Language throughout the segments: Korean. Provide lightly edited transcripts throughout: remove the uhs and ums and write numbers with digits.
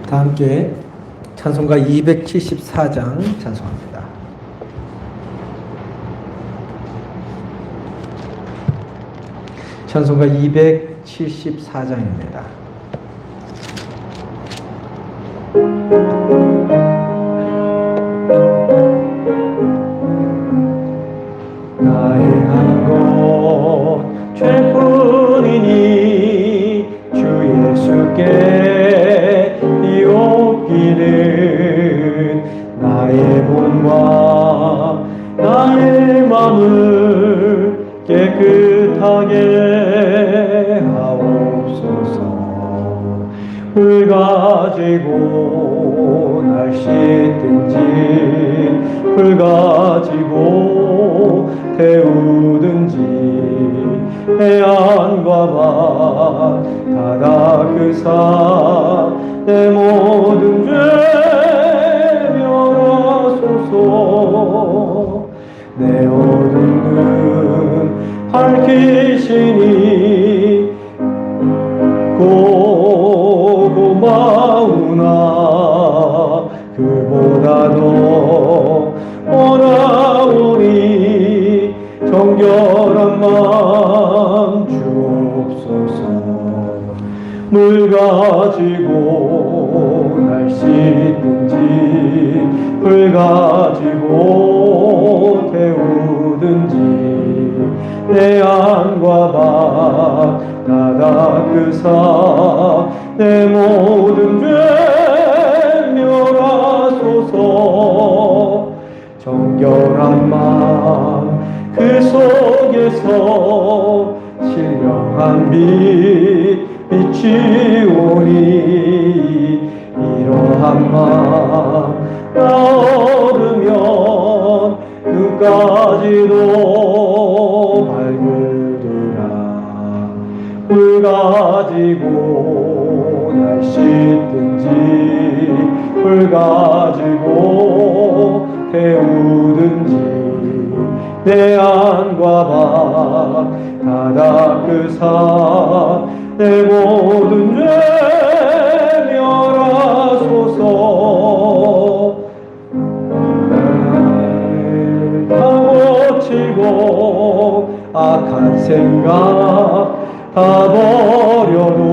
다 함께 찬송가 274장 찬송합니다. 찬송가 274장입니다. 나의 한 것 죄뿐이니 주 예수께 이옵기는 나의 몸과 나의 마음을 깨끗하게 하옵소서. 불 가지고 날 씻든지 불 가지고 태우든지 해안과 바다 그 내 모든 죄 멸하소서. 내 어두운 눈 밝히시니 고마우나 그보다 더 원하오니 정결한 마음 주옵소서. 물 가지고 날 씻든지 불 가지고 태우든지 내 안과 바다 그 내 모든 죄 멸하소서. 정결한 마음 그 속에서 신령한 빛이 오니 이러한 마음 따르면 눈까지도 밝으리라. 불 가지고 날 씻든지 불 가지고 태우든지 내 안과 바다 그 내 모든 죄 멸하소서. 다 고치고 악한 생각 다 버려도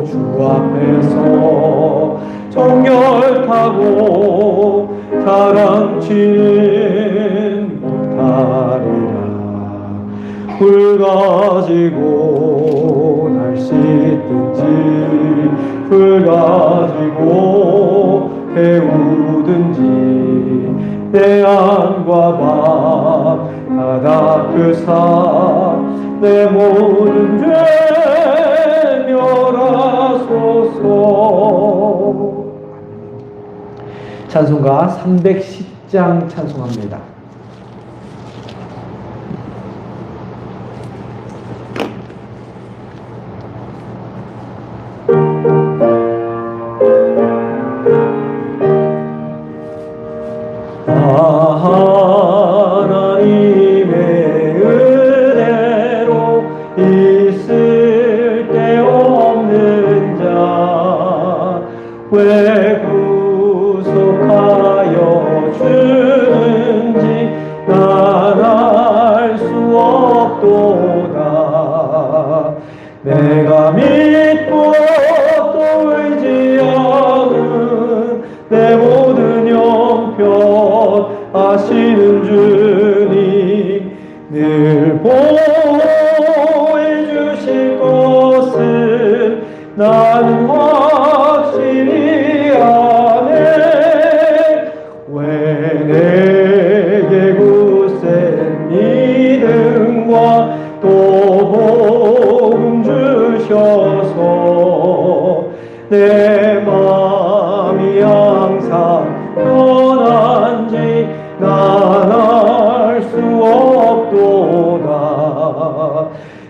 주 앞에서 정결하고 사랑치는 못하리라. 불 가지고 날 씻든지 불 가지고 태우든지 내 안과 바다 그 내 모든 죄 멸하소서. 찬송가 310장 찬송합니다. 하나님의 은혜로 있을 데 없는 자 왜 구속하여 주는지 난 알 수 없도다. 내가 믿고 또 의지하는 내 모든 형편 아시는 주님 늘 보호해 주실 것을 나는 확실히 아네. 왜 내게 굳센 믿음과 또 복음 주셔서 내 마음이 항상 편한지 난 알 수 없도다.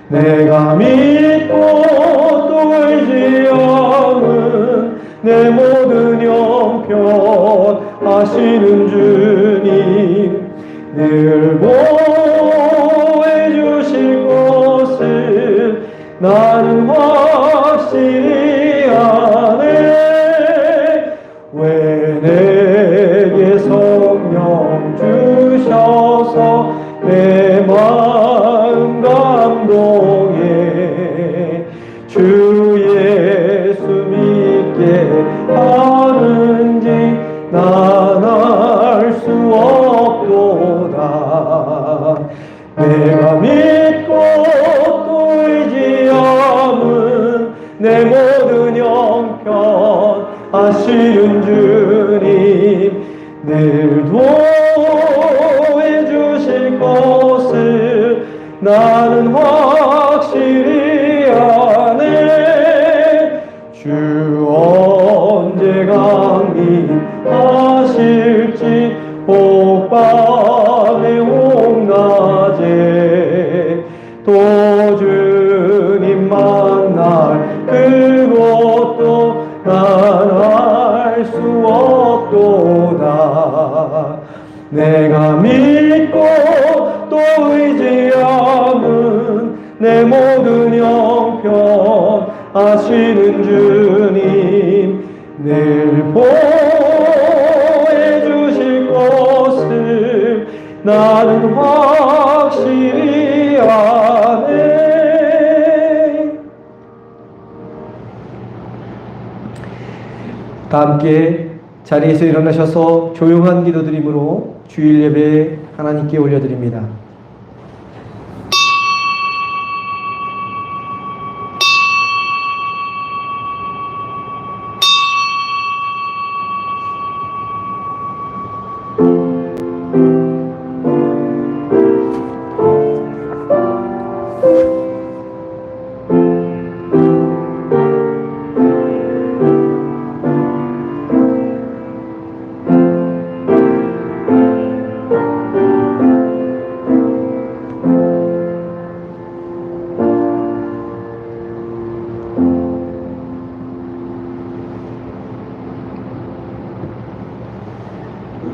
내가 믿고 또 의지하는 내 모든 형편 아시는 주님 늘 보호해 주실 것을 나는 확실히 아네. 왜 내게 성령 주셔서 내 마음 감동해 주 예수 믿게 하는지 난 알 수 없도다. 내가 믿고 또 의지함은 내 모든 형편 아시는 주님 늘 도와주실 것을 나는 확실히 아네. 주 언제 강림하실지 혹밤에 혹낮에 또 주님 만날 그것도 난 알 수 없도다. 내가 믿고 또 의지함은 내 모든 형편 아시는 주님 늘 보호해 주실 것을 나는 확실히 아네. 다 함께 자리에서 일어나셔서 조용한 기도드림으로 주일 예배 하나님께 올려드립니다.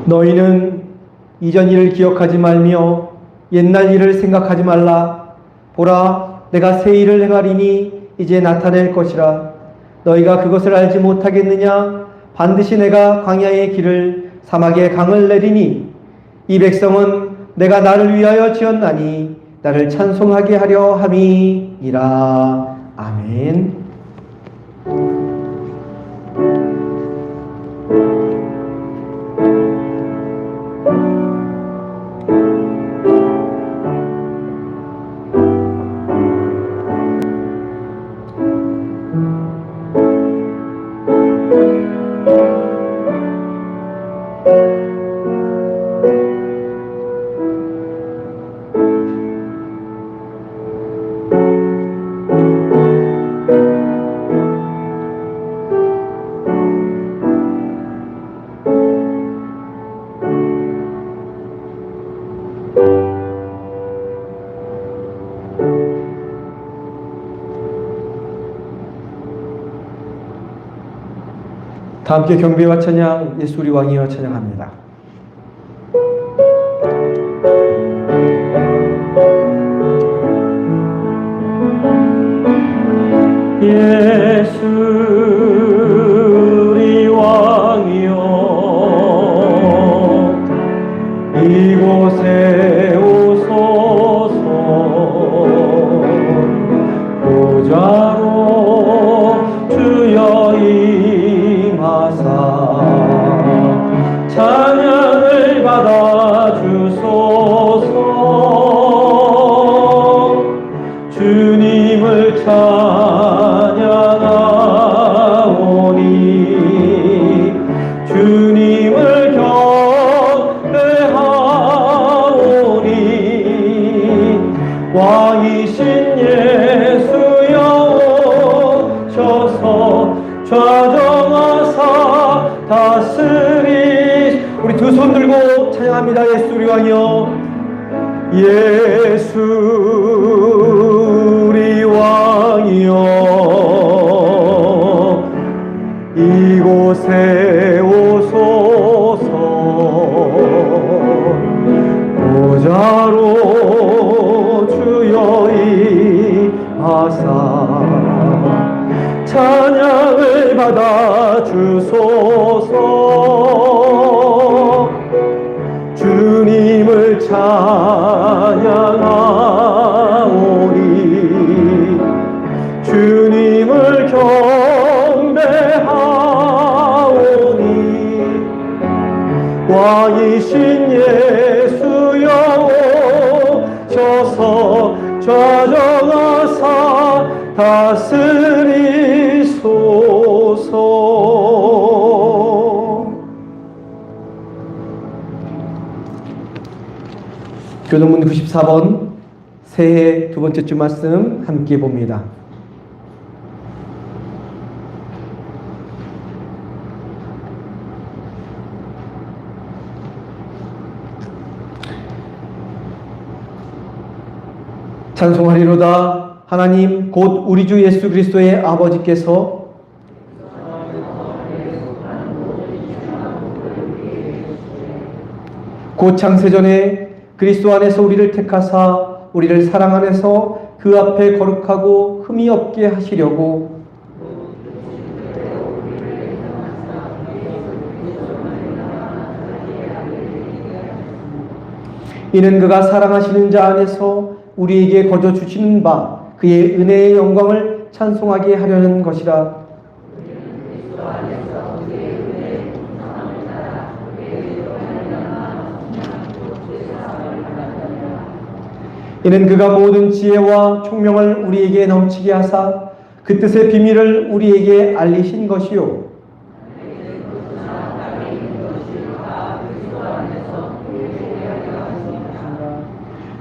너희는 이전 일을 기억하지 말며 옛날 일을 생각하지 말라. 보라, 내가 새 일을 행하리니 이제 나타낼 것이라. 너희가 그것을 알지 못하겠느냐? 반드시 내가 광야의 길을 사막에 강을 내리니 이 백성은 내가 나를 위하여 지었나니 나를 찬송하게 하려 함이니라. 아멘. 다 함께 경배와 찬양, 예수 우리 왕이여 찬양합니다. 예수 우리 왕이여 이곳에 오소서. 보좌로 주여 임하사 찬양을 받아 주소서. 주님을 찬양하오니 주님을 경배하오니 왕이신 예수여 오셔서 좌정하사 다스리. 우리 두 손 들고 찬양합니다. 예수 우리 왕이여. 예수 우리 왕이여 이곳에 오소서. 보좌로 주여 임하사 찬양을 받아 주소서. 주님을 찬양하오니 주님을 경배하오니 왕이신 예수여 오셔서 좌정하사 다스리소서. 교동문 94번 새해 두 번째 주 말씀 함께 봅니다. 찬송하리로다. 하나님 곧 우리 주 예수 그리스도의 아버지께서 곧 창세전에 그리스도 안에서 우리를 택하사 우리를 사랑 안에서 그 앞에 거룩하고 흠이 없게 하시려고 이는 그가 사랑하시는 자 안에서 우리에게 거저 주시는 바 그의 은혜의 영광을 찬송하게 하려는 것이라. 이는 그가 모든 지혜와 총명을 우리에게 넘치게 하사 그 뜻의 비밀을 우리에게 알리신 것이요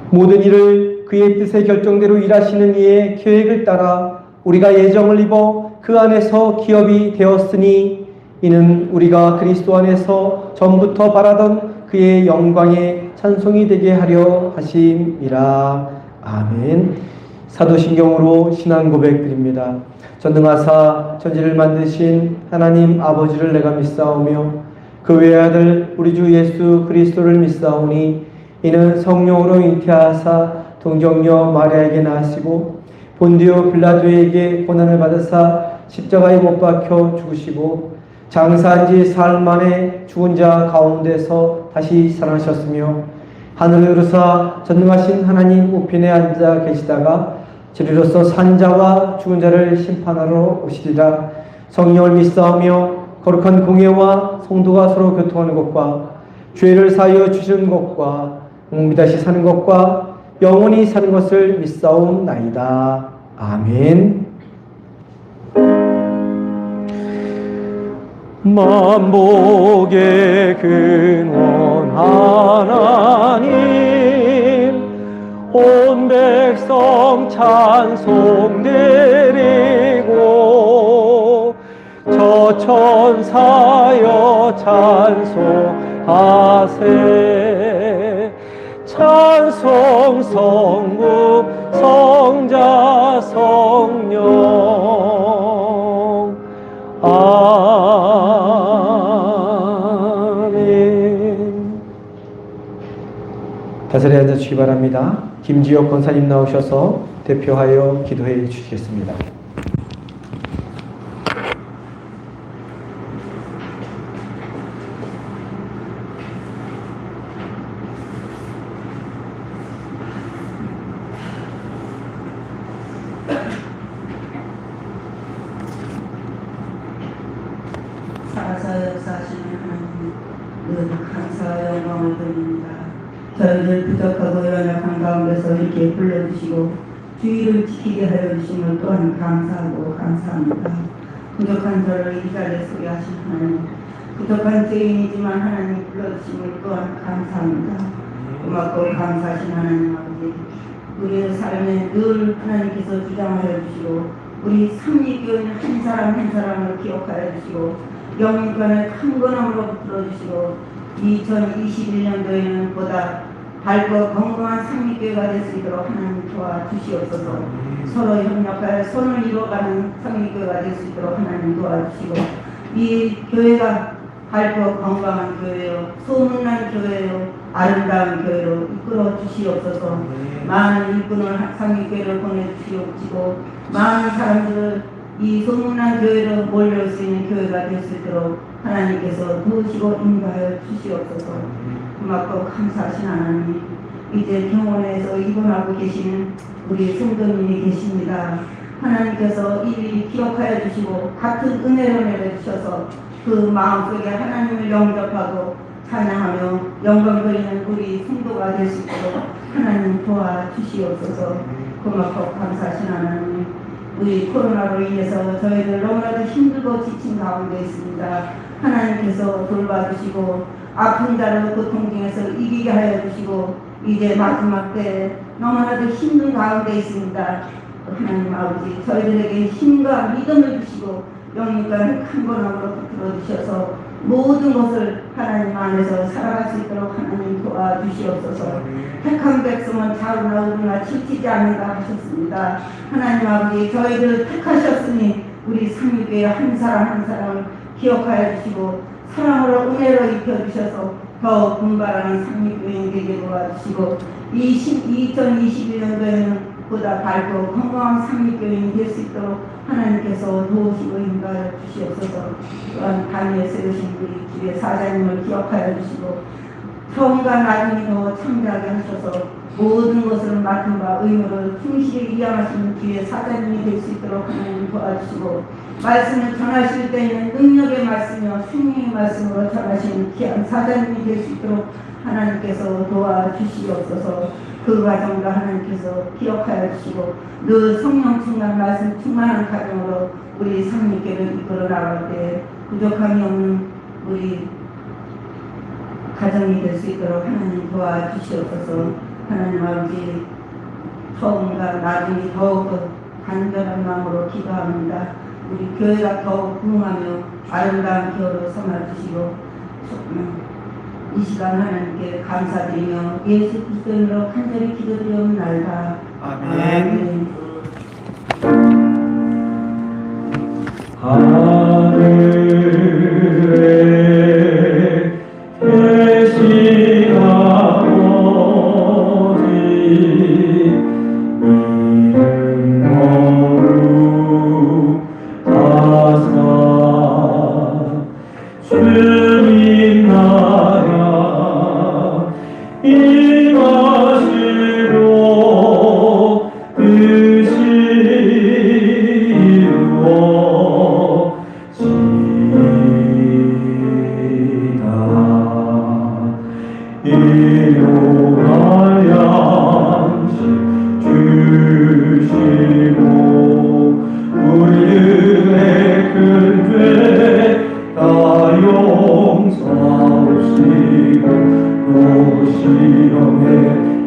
모든 일을 그의 뜻의 결정대로 일하시는 이의 계획을 따라 우리가 예정을 입어 그 안에서 기업이 되었으니 이는 우리가 그리스도 안에서 전부터 바라던 그의 영광의 찬송이 되게 하려 하심이라. 아멘. 사도신경으로 신앙 고백드립니다. 전능하사 천지를 만드신 하나님 아버지를 내가 믿사오며 그 외아들 우리 주 예수 그리스도를 믿사오니 이는 성령으로 잉태하사 동정녀 마리아에게 나시고 본디오 빌라도에게 고난을 받으사 십자가에 못 박혀 죽으시고 장사한 지 사흘 만에 죽은 자 가운데서 다시 살아나셨으며 하늘에 오르사 전능하신 하나님 우편에 앉아 계시다가 저리로서 산 자와 죽은 자를 심판하러 오시리라. 성령을 믿사오며 거룩한 공예와 성도가 서로 교통하는 것과 죄를 사하여 주시는 것과 다시 사는 것과 영원히 사는 것을 믿사옵나이다. 아멘. 만복의 근원 하나님 온 백성 찬송 드리고 저 천사여 찬송하세. 찬송 성부 성자 성령 아멘. 자리에 앉아 주시기 바랍니다. 김지혁 권사님 나오셔서 대표하여 기도해 주시겠습니다. 살아서 역사하시는 하나님, 늘 감사와 영광을 드립니다. 저희들 부족하고 연약한 가운데서 이렇게 불러주시고 주의를 지키게 하여 주심을 또한 감사하고 감사합니다. 부족한 저를 이 자리에 서게 하신 하나님, 부족한 죄인이지만 하나님 불러주심을 또한 감사합니다. 고맙고 감사하신 하나님 아버지, 우리의 삶에 늘 하나님께서 주장하여 주시고 우리 삼위교인 한 사람 한 사람을 기억하여 주시고 영육간을 강건함으로 불러주시고 2021년도에는 보다 밝고 건강한 삼위교회가 될 수 있도록 하나님 도와주시옵소서. 서로 협력하여 손을 이루어가는 삼위교회가 될 수 있도록 하나님 도와주시고 이 교회가 밝고 건강한 교회요 소문난 교회요 아름다운 교회로 이끌어 주시옵소서. 많은 일꾼을 삼위교회를 보내주시옵시고 많은 사람들을 이 소문난 교회로 몰려올 수 있는 교회가 될 수 있도록 하나님께서 도우시고 인도하여 주시옵소서. 고맙고 감사하신 하나님, 이제 병원에서 입원하고 계시는 우리 성도님이 계십니다. 하나님께서 이를 기억하여 주시고 같은 은혜로 내려주셔서 그 마음속에 하나님을 영접하고 찬양하며 영광 드리는 우리 성도가 될 수 있도록 하나님 도와주시옵소서. 고맙고 감사하신 하나님, 우리 코로나로 인해서 저희들 너무나도 힘들고 지친 가운데 있습니다. 하나님께서 돌봐주시고 아픈 자를 고통 중에서 이기게 하여 주시고 이제 마지막 때 너무나도 힘든 가운데 있습니다. 하나님 아버지, 저희들에게 힘과 믿음을 주시고 영육간을 강건함으로 붙들어 주셔서 모든 것을 하나님 안에서 살아갈 수 있도록 하나님 도와주시옵소서. 택한 백성은 자루나 우루나 지치지 않는다 하셨습니다. 하나님 아버지, 저희들을 택하셨으니 우리 삼위교회 한 사람 한 사람을 기억하여 주시고 사랑으로 은혜로 입혀주셔서 더 분발하는 삼위교회 되게 도와주시고 2021년도에는 보다 밝고 건강한 삼위교인이 될 수 있도록 하나님께서 도우시고 인도하여 주시옵소서. 또한 단위에 세우신 우리 주의 사장님을 기억하여 주시고 처음과 나중에 더 창대하게 하셔서 모든 것을 맡은 바 의무를 충실히 이행하시는 주의 사장님이 될 수 있도록 하나님 도와주시고 말씀을 전하실 때에는 능력의 말씀이요 생명의 말씀으로 전하시는 귀한 사장님이 될 수 있도록 하나님께서 도와주시옵소서. 그 과정도 하나님께서 기억하여 주시고 늘 성령 충만 말씀 충만한 가정으로 우리 삼위교회를 이끌어 나갈 때 부족함이 없는 우리 가정이 될 수 있도록 하나님 도와주시옵소서. 하나님 아버지, 처음과 나중에 더욱 간절한 마음으로 기도합니다. 우리 교회가 더욱 부흥하며 아름다운 교회로 삼아주시고 이 시간 하나님께 감사드리며 예수 그리스도 이름으로 간절히 기도드리옵나이다. 아멘. 하늘에 계신 아버지 이름 거룩하사 주님 나라 임하시고 뜻이 이루어지이다. 일용할 양식 주시고 우리의 큰 죄 다 용서하시고 또 시험에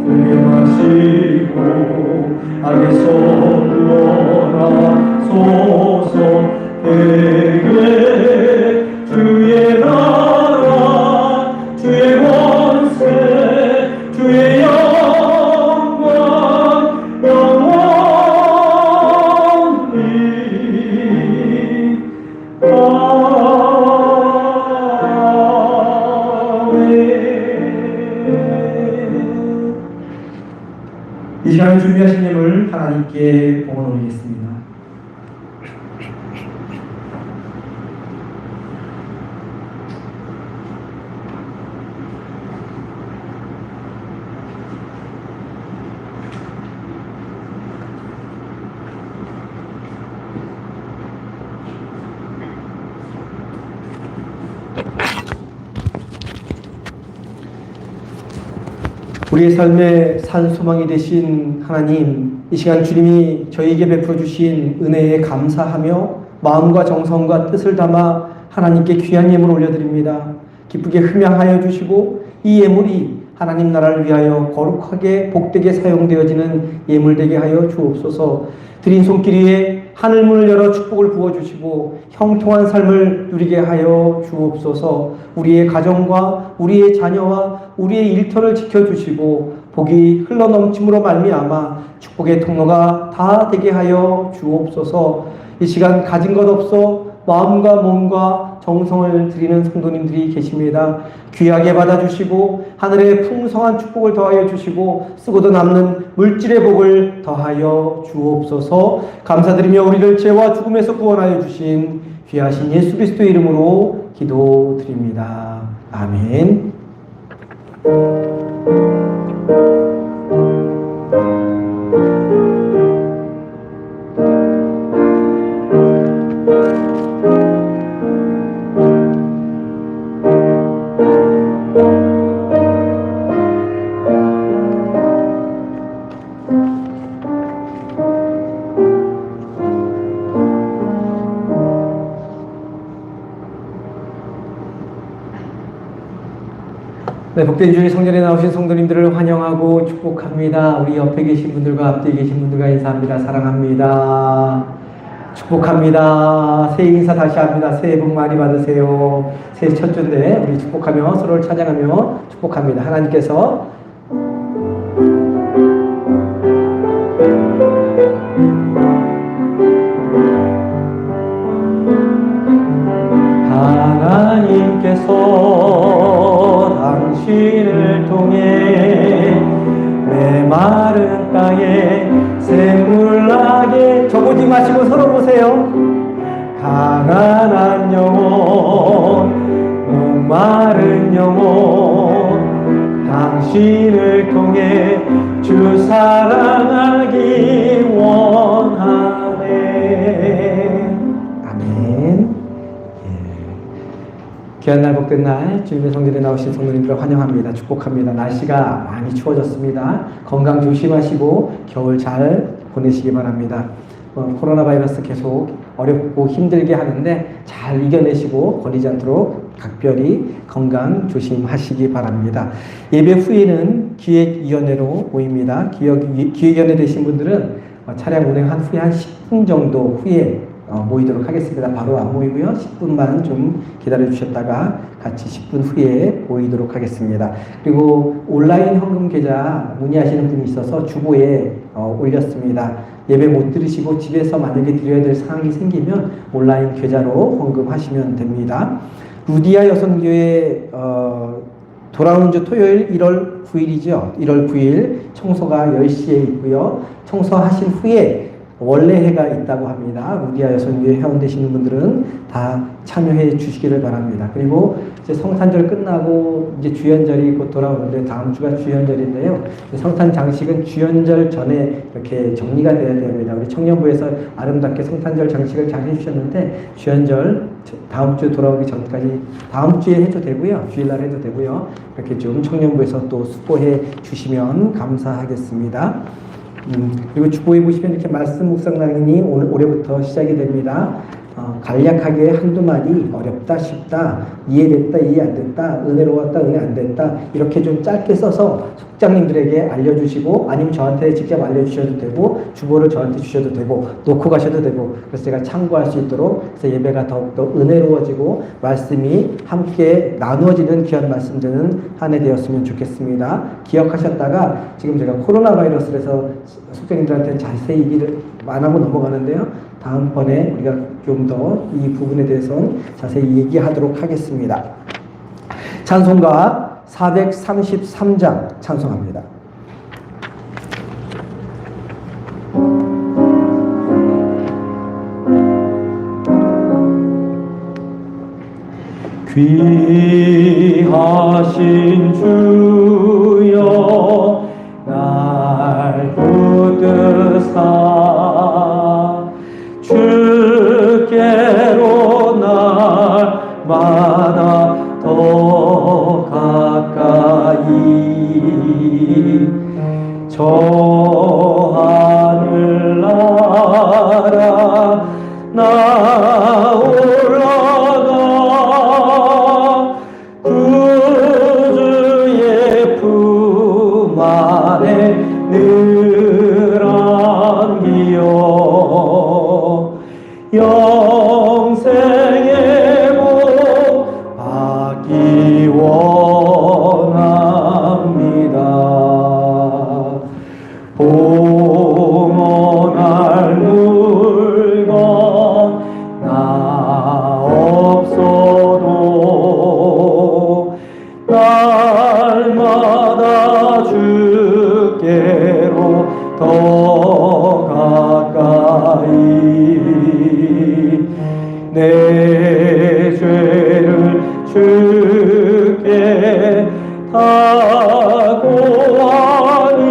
들게 마시고 악에서 구원하소서. 되게 주의 나라 주의 권세 주의 영광 영원히 이 시간에 준비하신 예물 하나님께 봉헌 올리겠습니다. 우리의 삶의 산 소망이 되신 하나님, 이 시간 주님이 저희에게 베풀어 주신 은혜에 감사하며 마음과 정성과 뜻을 담아 하나님께 귀한 예물 올려드립니다. 기쁘게 흠양하여 주시고 이 예물이 하나님 나라를 위하여 거룩하게 복되게 사용되어지는 예물 되게 하여 주옵소서. 드린 손길 위에 하늘문을 열어 축복을 부어주시고 형통한 삶을 누리게 하여 주옵소서. 우리의 가정과 우리의 자녀와 우리의 일터를 지켜주시고 복이 흘러넘침으로 말미암아 축복의 통로가 다 되게 하여 주옵소서. 이 시간 가진 것 없어 마음과 몸과 정성을 드리는 성도님들이 계십니다. 귀하게 받아주시고 하늘의 풍성한 축복을 더하여 주시고 쓰고도 남는 물질의 복을 더하여 주옵소서. 감사드리며 우리를 죄와 죽음에서 구원하여 주신 귀하신 예수 그리스도의 이름으로 기도드립니다. 아멘. 네, 복된 주일 성전에 나오신 성도님들을 환영하고 축복합니다. 우리 옆에 계신 분들과 앞뒤에 계신 분들과 인사합니다. 사랑합니다. 축복합니다. 새해 인사 다시 합니다. 새해 복 많이 받으세요. 새해 첫 주인데 우리 축복하며 서로를 찬양하며 축복합니다. 하나님께서 당신을 통해 메마른 땅에 샘물나게 저보지 마시고 서로 보세요. 가난한 영혼 목마른 영혼 당신을 통해 주 사랑하기 원하네. 아멘. 귀한 날 복된 날 주님의 성전에 나오신 성도님들을 환영합니다. 축복합니다. 날씨가 많이 추워졌습니다. 건강 조심하시고 겨울 잘 보내시기 바랍니다. 코로나 바이러스 계속 어렵고 힘들게 하는데 잘 이겨내시고 걸리지 않도록 각별히 건강 조심하시기 바랍니다. 예배 후에는 기획위원회로 모입니다. 기획위원회 되신 분들은 차량 운행한 후에 한 10분 정도 후에 모이도록 하겠습니다. 바로 안 모이고요. 10분만 좀 기다려 주셨다가 같이 10분 후에 모이도록 하겠습니다. 그리고 온라인 헌금 계좌 문의하시는 분이 있어서 주보에 올렸습니다. 예배 못 들으시고 집에서 만약에 드려야 될 상황이 생기면 온라인 계좌로 헌금하시면 됩니다. 루디아 여성교회 돌아오는 주 토요일 1월 9일이죠. 1월 9일 청소가 10시에 있고요. 청소하신 후에 원래회가 있다고 합니다. 루디아 여성교회 회원 되시는 분들은 다 참여해 주시기를 바랍니다. 그리고 이제 성탄절 끝나고 이제 주연절이 곧 돌아오는데 다음 주가 주연절인데요. 성탄 장식은 주연절 전에 이렇게 정리가 돼야 됩니다. 우리 청년부에서 아름답게 성탄절 장식을 잘 해주셨는데 주연절 다음 주 돌아오기 전까지 다음 주에 해도 되고요. 주일날 해도 되고요. 이렇게 좀 청년부에서 또 수고해 주시면 감사하겠습니다. 그리고 주보에 보시면 이렇게 말씀 묵상낭인이 올해부터 시작이 됩니다. 간략하게 한두 마디 어렵다 쉽다 이해됐다 이해 안 됐다 은혜로웠다 은혜 안 됐다 이렇게 좀 짧게 써서 속장님들에게 알려주시고 아니면 저한테 직접 알려주셔도 되고 주보를 저한테 주셔도 되고 놓고 가셔도 되고 그래서 제가 참고할 수 있도록 그래서 예배가 더욱더 은혜로워지고 말씀이 함께 나누어지는 귀한 말씀 되는 한 해 되었으면 좋겠습니다. 기억하셨다가 지금 제가 코로나 바이러스에서 속장님들한테 자세히 얘기를 안 하고 넘어가는데요. 다음번에 우리가 좀 더 이 부분에 대해서 자세히 얘기하도록 하겠습니다. 찬송가 433장 찬송합니다. 귀하신 주여 날 붙드사 주께로 날마다 더 가까이 저 하늘나라 나 올라가 구주의 품 안에 늘 안기어 영생의 복 받기 원합니다. 내 죄를 주께 다 고하니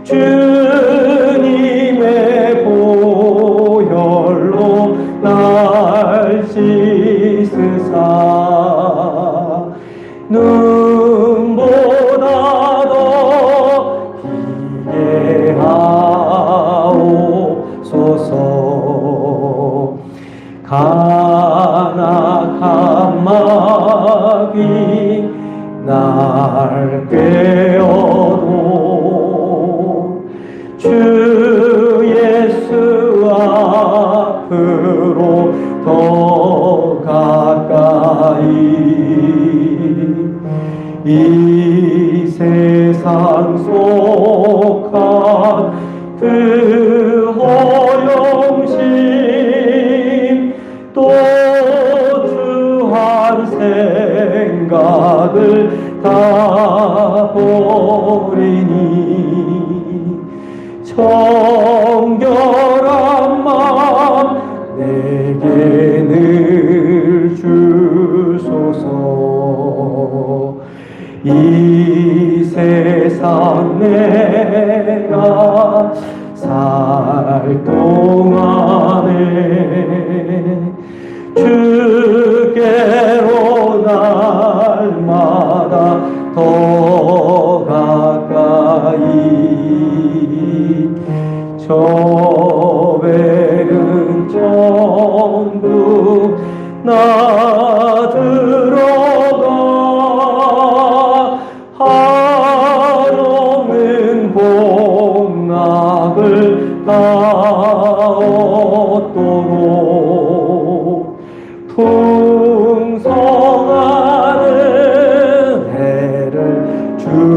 주님의 보혈로 날 씻으사 눈보다 더 기게 하옵소서. 간악한 마귀 날 깨어도 주 예수 앞으로 더 가까이 이 세상 속한 그 허영심 또 주한 생각을 다 버리니 정결한 마음 내게 늘 주소서. 이 세상 내가 살 동안에 주께로 날마다 더 가까이 저 백은 전부 나 들어가 한없는 복락을 다 얻도록 풍성한 은혜를 주옵소서.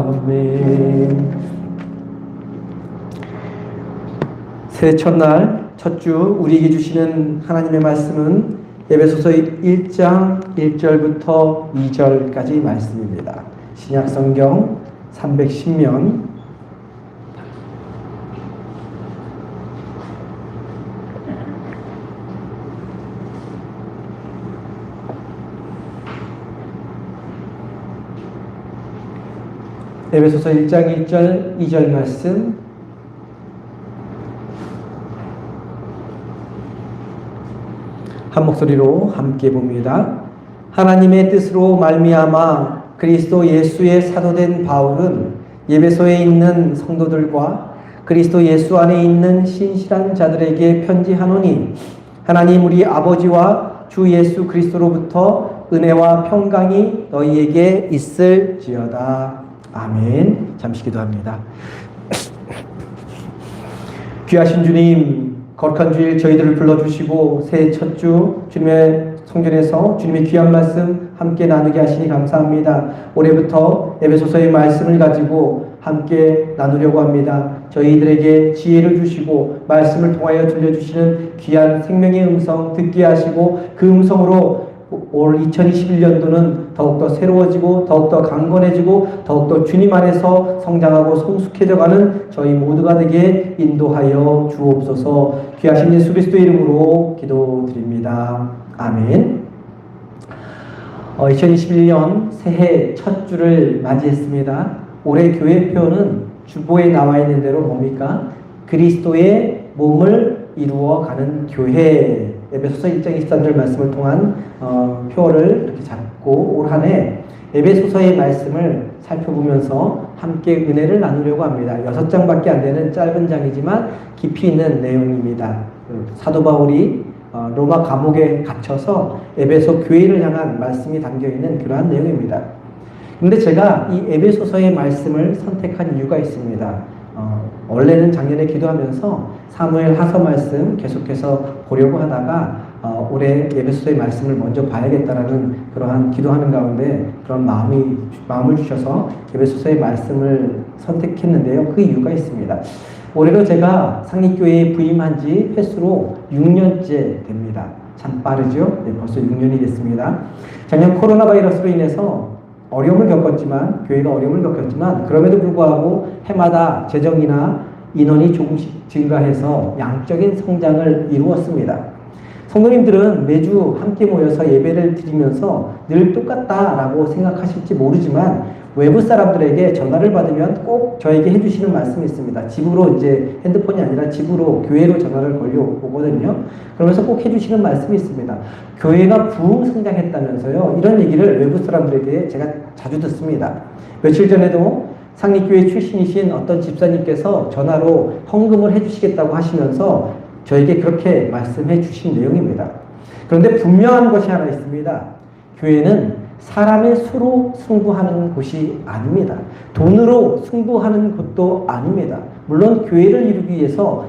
아멘. 새해 첫날 첫 주 우리에게 주시는 하나님의 말씀은 에베소서 1장 1절부터 2절까지 말씀입니다. 신약성경 310면 에베소서 1장 1절 2절 말씀 한 목소리로 함께 봅니다. 하나님의 뜻으로 말미암아 그리스도 예수의 사도된 바울은 에베소에 있는 성도들과 그리스도 예수 안에 있는 신실한 자들에게 편지하노니 하나님 우리 아버지와 주 예수 그리스도로부터 은혜와 평강이 너희에게 있을지어다. 아멘. 잠시 기도합니다. 귀하신 주님, 거룩한 주일 저희들을 불러주시고 새해 첫 주 주님의 성전에서 주님의 귀한 말씀 함께 나누게 하시니 감사합니다. 올해부터 에베소서의 말씀을 가지고 함께 나누려고 합니다. 저희들에게 지혜를 주시고 말씀을 통하여 들려주시는 귀한 생명의 음성 듣게 하시고 그 음성으로 올 2021년도는 더욱더 새로워지고 더욱더 강건해지고 더욱더 주님 안에서 성장하고 성숙해져가는 저희 모두가 되게 인도하여 주옵소서. 귀하신 예수 그리스도의 이름으로 기도드립니다. 아멘. 2021년 새해 첫 주를 맞이했습니다. 올해 교회표는 주보에 나와 있는 대로 뭡니까? 그리스도의 몸을 이루어가는 교회. 에베소서 1장 23절 말씀을 통한 표를 이렇게 잡고 올 한 해 에베소서의 말씀을 살펴보면서 함께 은혜를 나누려고 합니다. 6장밖에 안 되는 짧은 장이지만 깊이 있는 내용입니다. 사도 바울이 로마 감옥에 갇혀서 에베소 교회를 향한 말씀이 담겨있는 그러한 내용입니다. 그런데 제가 이 에베소서의 말씀을 선택한 이유가 있습니다. 원래는 작년에 기도하면서 사무엘 하서 말씀 계속해서 보려고 하다가 올해 에베소서의 말씀을 먼저 봐야겠다라는 그러한 기도하는 가운데 그런 마음을 주셔서 에베소서의 말씀을 선택했는데요. 그 이유가 있습니다. 올해로 제가 상립교회에 부임한 지 횟수로 6년째 됩니다. 참 빠르죠? 네, 벌써 6년이 됐습니다. 작년 코로나 바이러스로 인해서 어려움을 겪었지만, 교회가 어려움을 겪었지만, 그럼에도 불구하고 해마다 재정이나 인원이 조금씩 증가해서 양적인 성장을 이루었습니다. 성도님들은 매주 함께 모여서 예배를 드리면서 늘 똑같다라고 생각하실지 모르지만 외부 사람들에게 전화를 받으면 꼭 저에게 해주시는 말씀이 있습니다. 집으로 이제 핸드폰이 아니라 집으로 교회로 전화를 걸려오거든요. 그러면서 꼭 해주시는 말씀이 있습니다. 교회가 부흥 성장했다면서요. 이런 얘기를 외부 사람들에게 제가 자주 듣습니다. 며칠 전에도 상립교회 출신이신 어떤 집사님께서 전화로 헌금을 해주시겠다고 하시면서 저에게 그렇게 말씀해 주신 내용입니다. 그런데 분명한 것이 하나 있습니다. 교회는 사람의 수로 승부하는 곳이 아닙니다. 돈으로 승부하는 곳도 아닙니다. 물론 교회를 이루기 위해서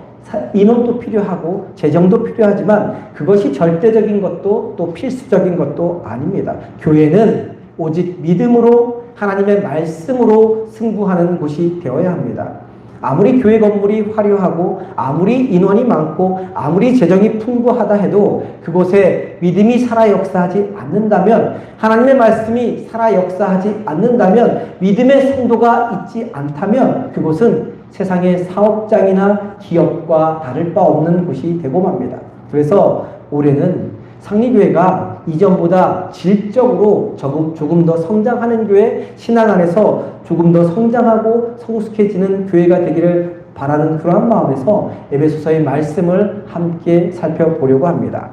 인원도 필요하고 재정도 필요하지만 그것이 절대적인 것도 또 필수적인 것도 아닙니다. 교회는 오직 믿음으로 하나님의 말씀으로 승부하는 곳이 되어야 합니다. 아무리 교회 건물이 화려하고 아무리 인원이 많고 아무리 재정이 풍부하다 해도 그곳에 믿음이 살아 역사하지 않는다면, 하나님의 말씀이 살아 역사하지 않는다면, 믿음의 성도가 있지 않다면 그곳은 세상의 사업장이나 기업과 다를 바 없는 곳이 되고 맙니다. 그래서 올해는 상리교회가 이전보다 질적으로 조금 더 성장하는 교회, 신앙 안에서 조금 더 성장하고 성숙해지는 교회가 되기를 바라는 그러한 마음에서 에베소서의 말씀을 함께 살펴보려고 합니다.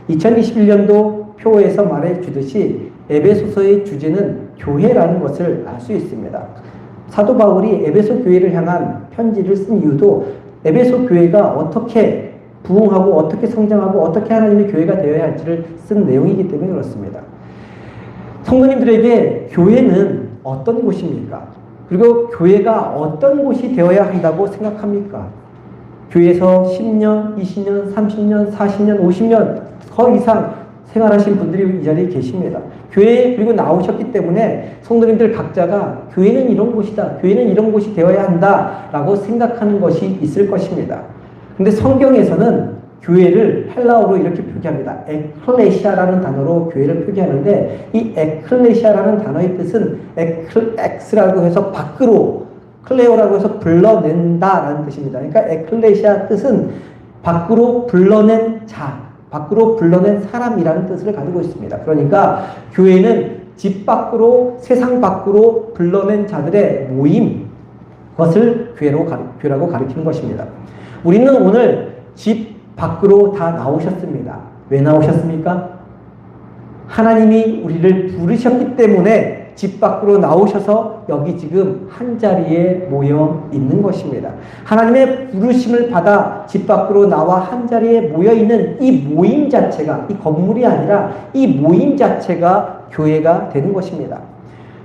2021년도 표에서 말해주듯이 에베소서의 주제는 교회라는 것을 알 수 있습니다. 사도 바울이 에베소 교회를 향한 편지를 쓴 이유도 에베소 교회가 어떻게 부흥하고 어떻게 성장하고 어떻게 하나님의 교회가 되어야 할지를 쓴 내용이기 때문에 그렇습니다. 성도님들에게 교회는 어떤 곳입니까? 그리고 교회가 어떤 곳이 되어야 한다고 생각합니까? 교회에서 10년, 20년, 30년, 40년, 50년 더 이상 생활하신 분들이 이 자리에 계십니다. 교회에 그리고 나오셨기 때문에 성도님들 각자가 교회는 이런 곳이다, 교회는 이런 곳이 되어야 한다라고 생각하는 것이 있을 것입니다. 근데 성경에서는 교회를 헬라어로 이렇게 표기합니다. 에클레시아라는 단어로 교회를 표기하는데, 이 에클레시아라는 단어의 뜻은 엑스라고 해서 밖으로, 클레오라고 해서 불러낸다라는 뜻입니다. 그러니까 에클레시아 뜻은 밖으로 불러낸 자, 밖으로 불러낸 사람이라는 뜻을 가지고 있습니다. 그러니까 교회는 집 밖으로, 세상 밖으로 불러낸 자들의 모임, 그것을 교회라고 가리키는 것입니다. 우리는 오늘 집 밖으로 다 나오셨습니다. 왜 나오셨습니까? 하나님이 우리를 부르셨기 때문에 집 밖으로 나오셔서 여기 지금 한 자리에 모여 있는 것입니다. 하나님의 부르심을 받아 집 밖으로 나와 한 자리에 모여 있는 이 모임 자체가, 이 건물이 아니라 이 모임 자체가 교회가 되는 것입니다.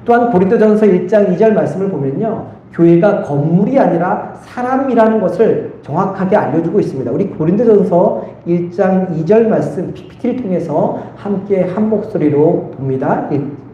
또한 고린도전서 1장 2절 말씀을 보면요, 교회가 건물이 아니라 사람이라는 것을 정확하게 알려주고 있습니다. 우리 고린도전서 1장 2절 말씀 PPT를 통해서 함께 한 목소리로 봅니다.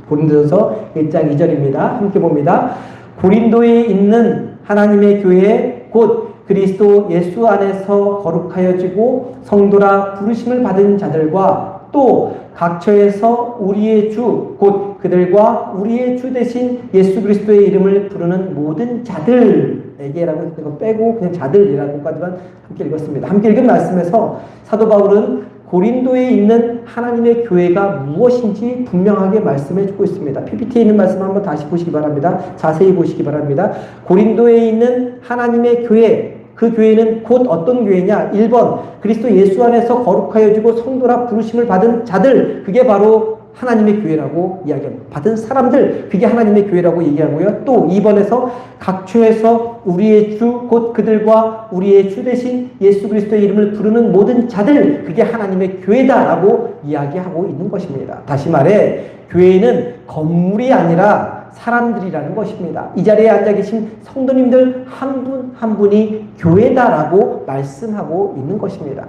고린도전서 1장 2절입니다. 함께 봅니다. 고린도에 있는 하나님의 교회 곧 그리스도 예수 안에서 거룩하여지고 성도라 부르심을 받은 자들과 또 각처에서 우리의 주 곧 그들과 우리의 주 대신 예수 그리스도의 이름을 부르는 모든 자들에게라고 이거 빼고 그냥 자들이라고까지만 함께 읽었습니다. 함께 읽은 말씀에서 사도 바울은 고린도에 있는 하나님의 교회가 무엇인지 분명하게 말씀해 주고 있습니다. PPT에 있는 말씀 한번 다시 보시기 바랍니다. 자세히 보시기 바랍니다. 고린도에 있는 하나님의 교회, 그 교회는 곧 어떤 교회냐? 1번 그리스도 예수 안에서 거룩하여지고 성도라 부르심을 받은 자들, 그게 바로 하나님의 교회라고 이야기합니다. 받은 사람들, 그게 하나님의 교회라고 얘기하고요. 또 2번에서 각처에서 우리의 주 곧 그들과 우리의 주 대신 예수 그리스도의 이름을 부르는 모든 자들, 그게 하나님의 교회다라고 이야기하고 있는 것입니다. 다시 말해 교회는 건물이 아니라 사람들이라는 것입니다. 이 자리에 앉아 계신 성도님들 한 분 한 분이 교회다라고 말씀하고 있는 것입니다.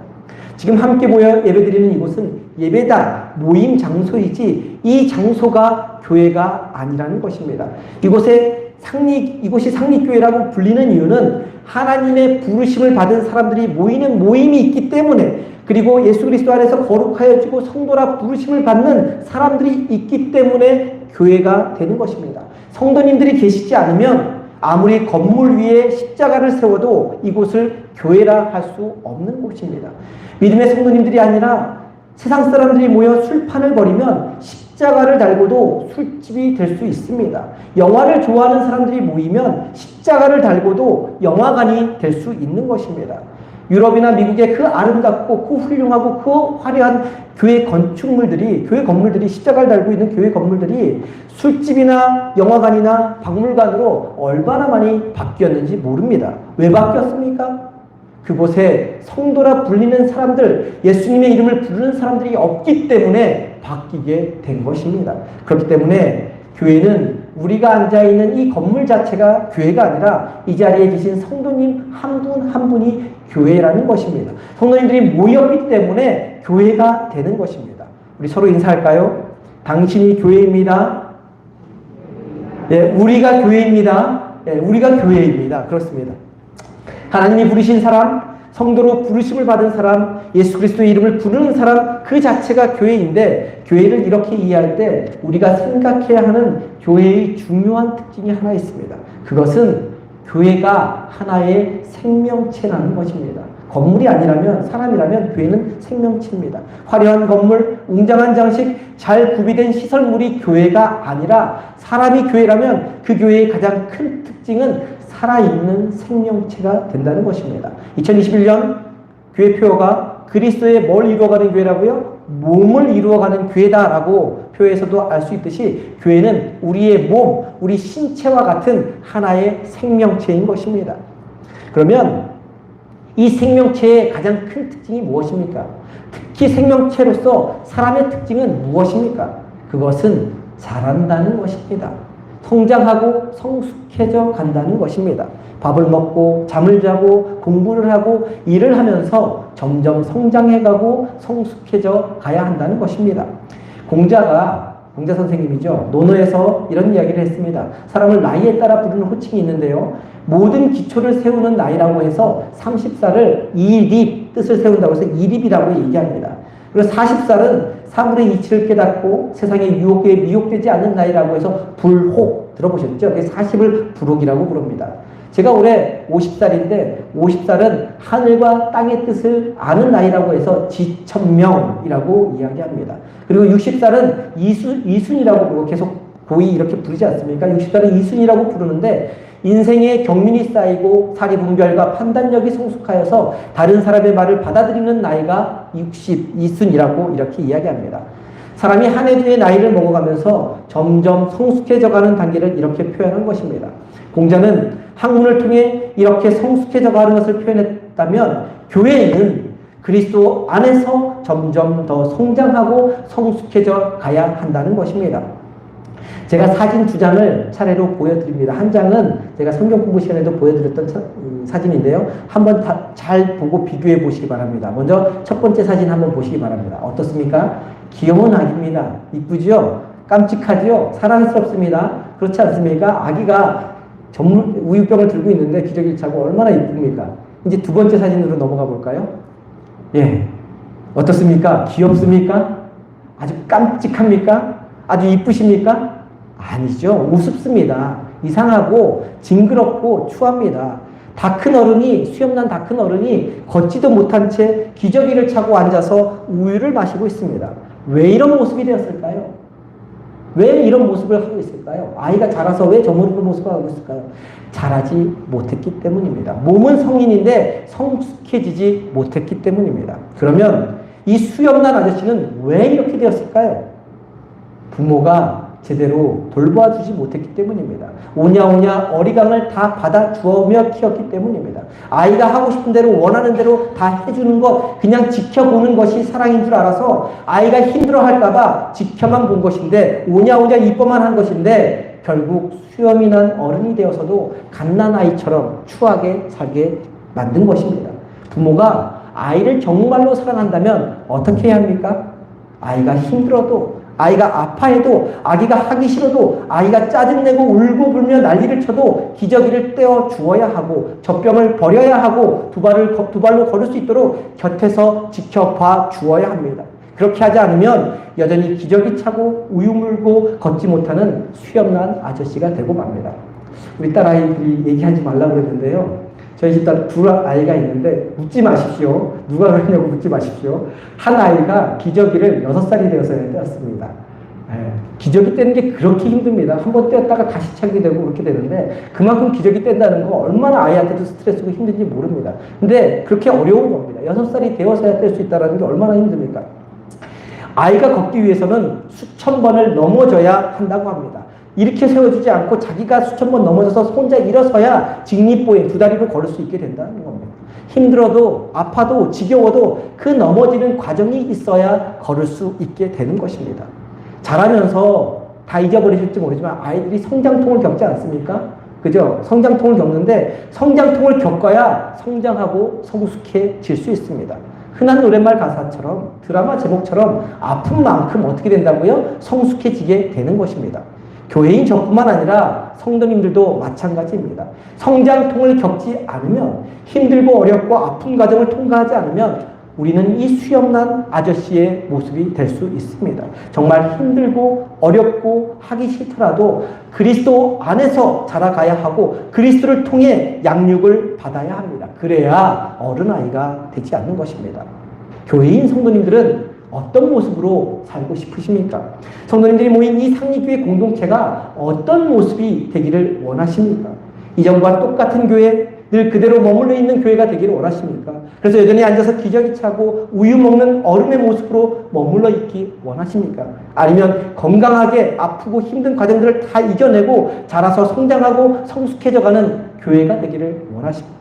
지금 함께 모여 예배드리는 이곳은 예배당, 모임 장소이지 이 장소가 교회가 아니라는 것입니다. 이곳이 상립교회라고 불리는 이유는 하나님의 부르심을 받은 사람들이 모이는 모임이 있기 때문에, 그리고 예수 그리스도 안에서 거룩하여지고 성도라 부르심을 받는 사람들이 있기 때문에 교회가 되는 것입니다. 성도님들이 계시지 않으면 아무리 건물 위에 십자가를 세워도 이곳을 교회라 할 수 없는 곳입니다. 믿음의 성도님들이 아니라 세상 사람들이 모여 술판을 벌이면 십자가를 달고도 술집이 될 수 있습니다. 영화를 좋아하는 사람들이 모이면 십자가를 달고도 영화관이 될 수 있는 것입니다. 유럽이나 미국의 그 아름답고 그 훌륭하고 그 화려한 교회 건물들이 십자가를 달고 있는 교회 건물들이 술집이나 영화관이나 박물관으로 얼마나 많이 바뀌었는지 모릅니다. 왜 바뀌었습니까? 그곳에 성도라 불리는 사람들, 예수님의 이름을 부르는 사람들이 없기 때문에 바뀌게 된 것입니다. 그렇기 때문에 교회는 우리가 앉아있는 이 건물 자체가 교회가 아니라 이 자리에 계신 성도님 한 분 한 분이 교회라는 것입니다. 성도님들이 모였기 때문에 교회가 되는 것입니다. 우리 서로 인사할까요? 당신이 교회입니다. 예, 우리가 교회입니다. 예, 우리가 교회입니다. 그렇습니다. 하나님이 부르신 사람, 성도로 부르심을 받은 사람, 예수 그리스도의 이름을 부르는 사람 그 자체가 교회인데, 교회를 이렇게 이해할 때 우리가 생각해야 하는 교회의 중요한 특징이 하나 있습니다. 그것은 교회가 하나의 생명체라는 것입니다. 건물이 아니라면, 사람이라면 교회는 생명체입니다. 화려한 건물, 웅장한 장식, 잘 구비된 시설물이 교회가 아니라 사람이 교회라면 그 교회의 가장 큰 특징은 살아있는 생명체가 된다는 것입니다. 2021년 교회 표어가 그리스도의 뭘 이루어가는 교회라고요? 몸을 이루어가는 교회다라고 표에서도 알 수 있듯이 교회는 우리의 몸, 우리 신체와 같은 하나의 생명체인 것입니다. 그러면 이 생명체의 가장 큰 특징이 무엇입니까? 특히 생명체로서 사람의 특징은 무엇입니까? 그것은 자란다는 것입니다. 성장하고 성숙해져 간다는 것입니다. 밥을 먹고 잠을 자고 공부를 하고 일을 하면서 점점 성장해가고 성숙해져 가야 한다는 것입니다. 공자 선생님이죠. 논어에서 이런 이야기를 했습니다. 사람을 나이에 따라 부르는 호칭이 있는데요. 모든 기초를 세우는 나이라고 해서 30살을 이립, 뜻을 세운다고 해서 이립이라고 얘기합니다. 그리고 40살은 사물의 이치를 깨닫고 세상의 유혹에 미혹되지 않는 나이라고 해서 불혹, 들어보셨죠? 40을 불혹이라고 부릅니다. 제가 올해 50살인데 50살은 하늘과 땅의 뜻을 아는 나이라고 해서 지천명이라고 이야기합니다. 그리고 60살은 이순이라고 부르고 계속 고이 이렇게 부르지 않습니까? 60살은 이순이라고 부르는데 인생의 경륜이 쌓이고 사리분별과 판단력이 성숙하여서 다른 사람의 말을 받아들이는 나이가 60, 이순이라고 이렇게 이야기합니다. 사람이 한 해 두 해 나이를 먹어가면서 점점 성숙해져가는 단계를 이렇게 표현한 것입니다. 공자는 학문을 통해 이렇게 성숙해져가는 것을 표현했다면 교회는 그리스도 안에서 점점 더 성장하고 성숙해져 가야 한다는 것입니다. 제가 사진 2장을 차례로 보여드립니다. 한 장은 제가 성경 공부 시간에도 보여드렸던 사진인데요. 한번 잘 보고 비교해 보시기 바랍니다. 먼저 첫 번째 사진 한번 보시기 바랍니다. 어떻습니까? 귀여운 아기입니다. 이쁘죠? 깜찍하죠? 사랑스럽습니다. 그렇지 않습니까? 아기가 우유병을 들고 있는데 기저귀를 차고 얼마나 이쁩니까? 이제 두 번째 사진으로 넘어가 볼까요? 예. 어떻습니까? 귀엽습니까? 아주 깜찍합니까? 아주 이쁘십니까? 아니죠. 우습습니다. 이상하고 징그럽고 추합니다. 다 큰 어른이, 수염난 다 큰 어른이 걷지도 못한 채 기저귀를 차고 앉아서 우유를 마시고 있습니다. 왜 이런 모습이 되었을까요? 왜 이런 모습을 하고 있을까요? 아이가 자라서 왜 저런 모습을 하고 있을까요? 자라지 못했기 때문입니다. 몸은 성인인데 성숙해지지 못했기 때문입니다. 그러면 이 수염난 아저씨는 왜 이렇게 되었을까요? 부모가 제대로 돌봐주지 못했기 때문입니다. 오냐오냐 어리광을 다 받아주며 키웠기 때문입니다. 아이가 하고 싶은 대로 원하는 대로 다 해주는 것, 그냥 지켜보는 것이 사랑인 줄 알아서 아이가 힘들어할까봐 지켜만 본 것인데, 오냐오냐 이뻐만 한 것인데 결국 수염이 난 어른이 되어서도 갓난아이처럼 추하게 살게 만든 것입니다. 부모가 아이를 정말로 사랑한다면 어떻게 해야 합니까? 아이가 힘들어도, 아이가 아파해도, 아기가 하기 싫어도, 아이가 짜증내고 울고 불며 난리를 쳐도 기저귀를 떼어 주어야 하고, 젖병을 버려야 하고, 두 발로 걸을 수 있도록 곁에서 지켜봐 주어야 합니다. 그렇게 하지 않으면 여전히 기저귀 차고 우유 물고 걷지 못하는 수염난 아저씨가 되고 맙니다. 우리 딸아이들이 얘기하지 말라고 그랬는데요. 저희 집딸 두 아이가 있는데 묻지 마십시오. 누가 그러냐고 묻지 마십시오. 한 아이가 기저귀를 6살이 되어서야 떼었습니다. 기저귀 떼는 게 그렇게 힘듭니다. 한번 떼었다가 다시 차게 되고 그렇게 되는데 그만큼 기저귀 뗀다는 거 얼마나 아이한테도 스트레스고 힘든지 모릅니다. 근데 그렇게 어려운 겁니다. 6살이 되어서야 뗄 수 있다는 게 얼마나 힘듭니까? 아이가 걷기 위해서는 수천 번을 넘어져야 한다고 합니다. 이렇게 세워주지 않고 자기가 수천 번 넘어져서 혼자 일어서야 직립보행 두 다리로 걸을 수 있게 된다는 겁니다. 힘들어도 아파도 지겨워도 그 넘어지는 과정이 있어야 걸을 수 있게 되는 것입니다. 자라면서 다 잊어버리실지 모르지만 아이들이 성장통을 겪지 않습니까? 그죠? 성장통을 겪는데 성장통을 겪어야 성장하고 성숙해질 수 있습니다. 흔한 노랫말 가사처럼 드라마 제목처럼 아픈 만큼 어떻게 된다고요? 성숙해지게 되는 것입니다. 교회인 저뿐만 아니라 성도님들도 마찬가지입니다. 성장통을 겪지 않으면 힘들고 어렵고 아픈 과정을 통과하지 않으면 우리는 이 수염난 아저씨의 모습이 될 수 있습니다. 정말 힘들고 어렵고 하기 싫더라도 그리스도 안에서 자라가야 하고 그리스도를 통해 양육을 받아야 합니다. 그래야 어른아이가 되지 않는 것입니다. 교회인 성도님들은 어떤 모습으로 살고 싶으십니까? 성도님들이 모인 이 상리교회 공동체가 어떤 모습이 되기를 원하십니까? 이전과 똑같은 교회, 늘 그대로 머물러 있는 교회가 되기를 원하십니까? 그래서 여전히 앉아서 기저귀 차고 우유 먹는 어른의 모습으로 머물러 있기 원하십니까? 아니면 건강하게 아프고 힘든 과정들을 다 이겨내고 자라서 성장하고 성숙해져가는 교회가 되기를 원하십니까?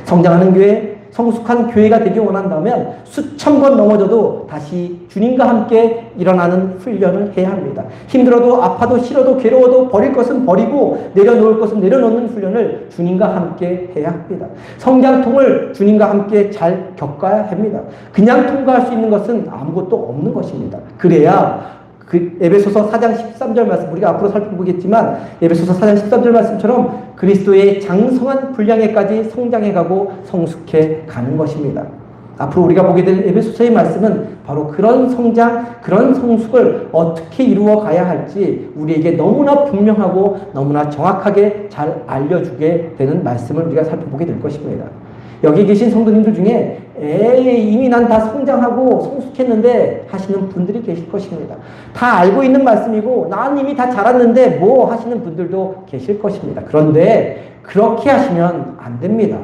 성장하는 교회, 성숙한 교회가 되기 원한다면 수천 번 넘어져도 다시 주님과 함께 일어나는 훈련을 해야 합니다. 힘들어도 아파도 싫어도 괴로워도 버릴 것은 버리고 내려놓을 것은 내려놓는 훈련을 주님과 함께 해야 합니다. 성장통을 주님과 함께 잘 겪어야 합니다. 그냥 통과할 수 있는 것은 아무것도 없는 것입니다. 그래야 그 에베소서 4장 13절 말씀 우리가 앞으로 살펴보겠지만 에베소서 4장 13절 말씀처럼 그리스도의 장성한 분량에까지 성장해가고 성숙해 가는 것입니다. 앞으로 우리가 보게 될 에베소서의 말씀은 바로 그런 성장, 그런 성숙을 어떻게 이루어 가야 할지 우리에게 너무나 분명하고 너무나 정확하게 잘 알려주게 되는 말씀을 우리가 살펴보게 될 것입니다. 여기 계신 성도님들 중에 이미 난 다 성장하고 성숙했는데 하시는 분들이 계실 것입니다. 다 알고 있는 말씀이고 난 이미 다 자랐는데 뭐 하시는 분들도 계실 것입니다. 그런데 그렇게 하시면 안 됩니다.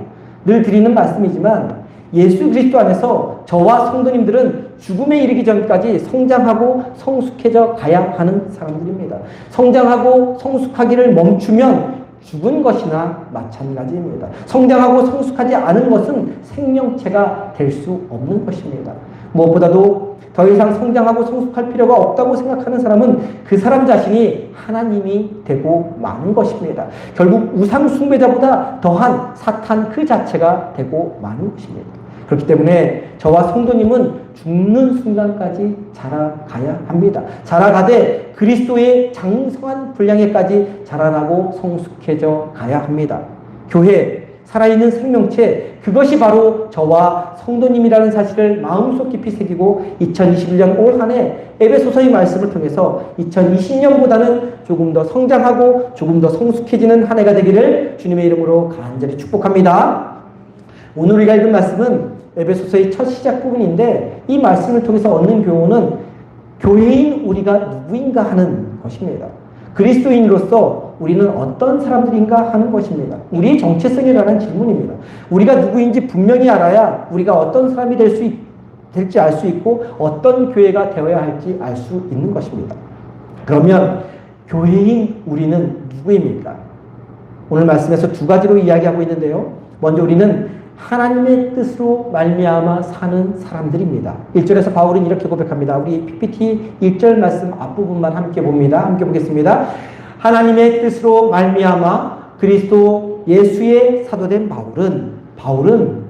늘 드리는 말씀이지만 예수 그리스도 안에서 저와 성도님들은 죽음에 이르기 전까지 성장하고 성숙해져 가야 하는 사람들입니다. 성장하고 성숙하기를 멈추면 죽은 것이나 마찬가지입니다. 성장하고 성숙하지 않은 것은 생명체가 될 수 없는 것입니다. 무엇보다도 더 이상 성장하고 성숙할 필요가 없다고 생각하는 사람은 그 사람 자신이 하나님이 되고 마는 것입니다. 결국 우상 숭배자보다 더한 사탄 그 자체가 되고 마는 것입니다. 그렇기 때문에 저와 성도님은 죽는 순간까지 자라가야 합니다. 자라가되 그리스도의 장성한 분량에까지 자라나고 성숙해져 가야 합니다. 교회, 살아있는 생명체, 그것이 바로 저와 성도님이라는 사실을 마음속 깊이 새기고 2021년 올 한 해 에베소서의 말씀을 통해서 2020년보다는 조금 더 성장하고 조금 더 성숙해지는 한 해가 되기를 주님의 이름으로 간절히 축복합니다. 오늘 우리가 읽은 말씀은 에베소서의 첫 시작 부분인데 이 말씀을 통해서 얻는 교훈은 교회인 우리가 누구인가 하는 것입니다. 그리스도인으로서 우리는 어떤 사람들인가 하는 것입니다. 우리의 정체성에 관한 질문입니다. 우리가 누구인지 분명히 알아야 우리가 어떤 사람이 될지 알 수 있고 어떤 교회가 되어야 할지 알 수 있는 것입니다. 그러면 교회인 우리는 누구입니까? 오늘 말씀에서 두 가지로 이야기하고 있는데요. 먼저 우리는 하나님의 뜻으로 말미암아 사는 사람들입니다. 1절에서 바울은 이렇게 고백합니다. 우리 PPT 1절 말씀 앞부분만 함께 봅니다. 함께 보겠습니다. 하나님의 뜻으로 말미암아 그리스도 예수의 사도된 바울은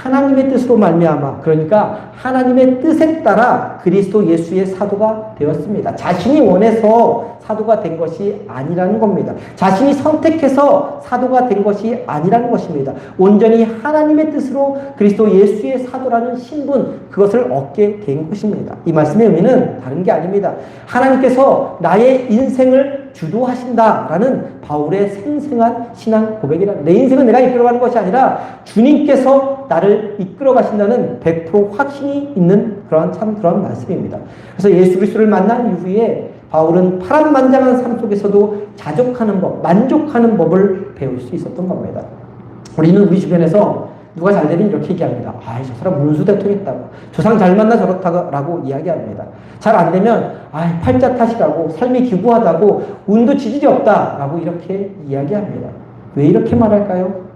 하나님의 뜻으로 말미암아, 그러니까 하나님의 뜻에 따라 그리스도 예수의 사도가 되었습니다. 자신이 원해서 사도가 된 것이 아니라는 겁니다. 자신이 선택해서 사도가 된 것이 아니라는 것입니다. 온전히 하나님의 뜻으로 그리스도 예수의 사도라는 신분, 그것을 얻게 된 것입니다. 이 말씀의 의미는 다른 게 아닙니다. 하나님께서 나의 인생을 주도하신다라는 바울의 생생한 신앙 고백이라, 내 인생은 내가 이끌어가는 것이 아니라 주님께서 나를 이끌어 가신다는 100% 확신이 있는 그런 말씀입니다. 그래서 예수 그리스도를 만난 이후에 바울은 파란만장한 삶 속에서도 자족하는 법, 만족하는 법을 배울 수 있었던 겁니다. 우리는 우리 주변에서 누가 잘 되면 이렇게 얘기합니다. 저 사람 문수 대통했다고, 조상 잘 만나 저렇다라고 이야기합니다. 잘 안 되면 팔자 탓이라고, 삶이 기구하다고, 운도 지질이 없다라고 이렇게 이야기합니다. 왜 이렇게 말할까요?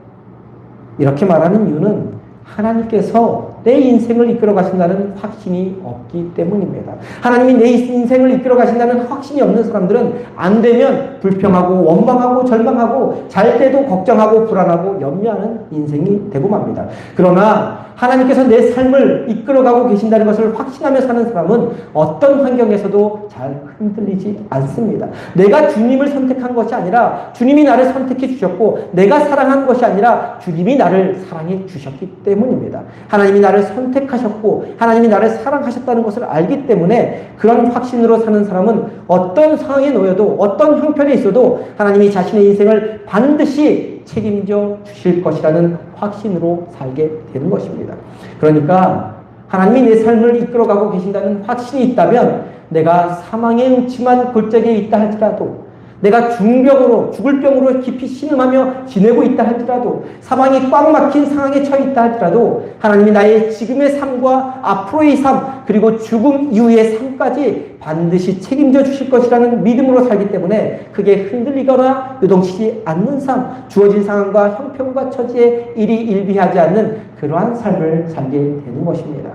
이렇게 말하는 이유는 하나님께서 내 인생을 이끌어 가신다는 확신이 없기 때문입니다. 하나님이 내 인생을 이끌어 가신다는 확신이 없는 사람들은 안 되면 불평하고 원망하고 절망하고, 잘 때도 걱정하고 불안하고 염려하는 인생이 되고 맙니다. 그러나 하나님께서 내 삶을 이끌어가고 계신다는 것을 확신하며 사는 사람은 어떤 환경에서도 잘 흔들리지 않습니다. 내가 주님을 선택한 것이 아니라 주님이 나를 선택해 주셨고, 내가 사랑한 것이 아니라 주님이 나를 사랑해 주셨기 때문입니다. 하나님이 나를 선택하셨고 하나님이 나를 사랑하셨다는 것을 알기 때문에 그런 확신으로 사는 사람은 어떤 상황에 놓여도, 어떤 형편에 있어도 하나님이 자신의 인생을 반드시 책임져 주실 것이라는 확신으로 살게 되는 것입니다. 그러니까 하나님이 내 삶을 이끌어가고 계신다는 확신이 있다면, 내가 사망의 음침한 골짜기에 있다 할지라도, 내가 중병으로, 죽을 병으로 깊이 신음하며 지내고 있다 할지라도, 사망이 꽉 막힌 상황에 처해 있다 할지라도 하나님이 나의 지금의 삶과 앞으로의 삶, 그리고 죽음 이후의 삶까지 반드시 책임져 주실 것이라는 믿음으로 살기 때문에 크게 흔들리거나 요동치지 않는 삶, 주어진 상황과 형편과 처지에 일희일비하지 않는 그러한 삶을 살게 되는 것입니다.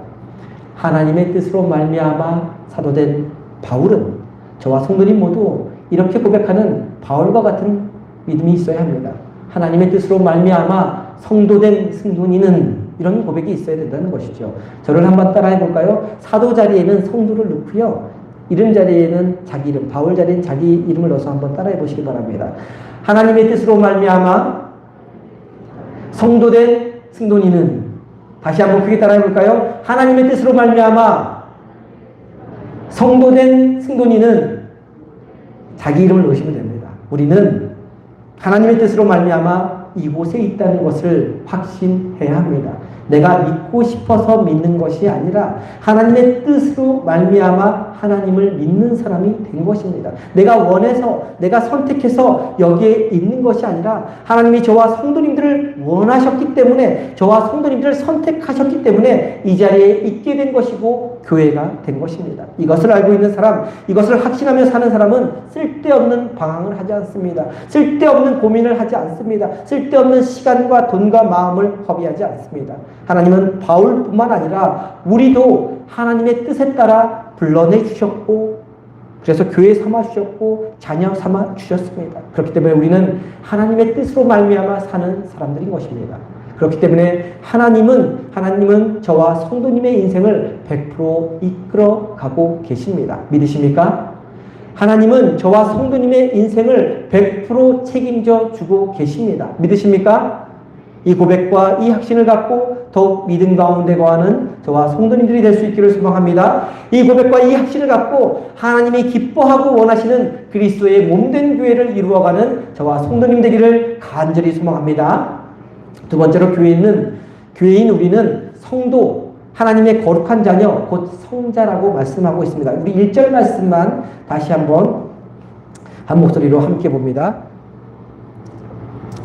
하나님의 뜻으로 말미암아 사도된 바울은, 저와 성도님 모두 이렇게 고백하는 바울과 같은 믿음이 있어야 합니다. 하나님의 뜻으로 말미암아 성도된 승돈이는, 이런 고백이 있어야 된다는 것이죠. 저를 한번 따라해 볼까요? 사도 자리에는 성도를 넣고요, 이름 자리에는 자기 이름, 바울 자리에는 자기 이름을 넣어서 한번 따라해 보시기 바랍니다. 하나님의 뜻으로 말미암아 성도된 승돈이는, 다시 한번 크게 따라해 볼까요? 하나님의 뜻으로 말미암아 성도된 승돈이는, 자기 이름을 넣으시면 됩니다. 우리는 하나님의 뜻으로 말미암아 이곳에 있다는 것을 확신해야 합니다. 내가 믿고 싶어서 믿는 것이 아니라 하나님의 뜻으로 말미암아 하나님을 믿는 사람이 된 것입니다. 내가 원해서, 내가 선택해서 여기에 있는 것이 아니라 하나님이 저와 성도님들을 원하셨기 때문에, 저와 성도님들을 선택하셨기 때문에 이 자리에 있게 된 것이고 교회가 된 것입니다. 이것을 알고 있는 사람, 이것을 확신하며 사는 사람은 쓸데없는 방황을 하지 않습니다. 쓸데없는 고민을 하지 않습니다. 쓸데없는 시간과 돈과 마음을 허비하지 않습니다. 하나님은 바울뿐만 아니라 우리도 하나님의 뜻에 따라 불러내 주셨고, 그래서 교회 삼아 주셨고 자녀 삼아 주셨습니다. 그렇기 때문에 우리는 하나님의 뜻으로 말미암아 사는 사람들인 것입니다. 그렇기 때문에 하나님은 저와 성도님의 인생을 100% 이끌어 가고 계십니다. 믿으십니까? 하나님은 저와 성도님의 인생을 100% 책임져 주고 계십니다. 믿으십니까? 이 고백과 이 확신을 갖고 더욱 믿음 가운데 거하는 저와 성도님들이 될 수 있기를 소망합니다. 이 고백과 이 확신을 갖고 하나님이 기뻐하고 원하시는 그리스도의 몸된 교회를 이루어가는 저와 성도님 되기를 간절히 소망합니다. 두 번째로 교회인 우리는 성도, 하나님의 거룩한 자녀, 곧 성자라고 말씀하고 있습니다. 우리 1절 말씀만 다시 한번 한 목소리로 함께 봅니다.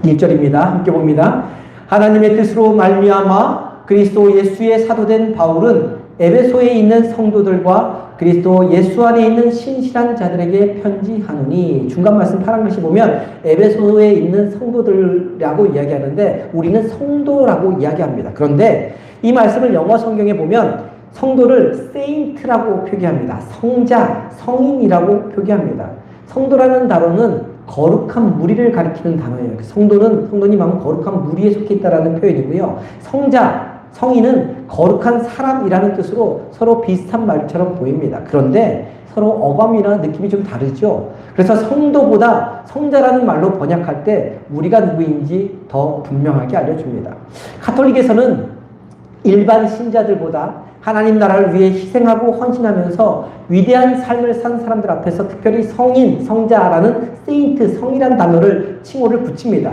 1절입니다. 함께 봅니다. 하나님의 뜻으로 말미암아 그리스도 예수의 사도된 바울은 에베소에 있는 성도들과 그리스도 예수 안에 있는 신실한 자들에게 편지하노니, 중간 말씀 파란 글씨 보면 에베소에 있는 성도들이라고 이야기하는데 우리는 성도라고 이야기합니다. 그런데 이 말씀을 영어 성경에 보면 성도를 세인트라고 표기합니다. 성자, 성인이라고 표기합니다. 성도라는 단어는 거룩한 무리를 가리키는 단어예요. 성도님은 거룩한 무리에 속해 있다라는 표현이고요. 성자, 성인은 거룩한 사람이라는 뜻으로 서로 비슷한 말처럼 보입니다. 그런데 서로 어감이나 느낌이 좀 다르죠. 그래서 성도보다 성자라는 말로 번역할 때 우리가 누구인지 더 분명하게 알려줍니다. 가톨릭에서는 일반 신자들보다 하나님 나라를 위해 희생하고 헌신하면서 위대한 삶을 산 사람들 앞에서 특별히 성인, 성자라는 세인트, 성이라는 단어를 칭호를 붙입니다.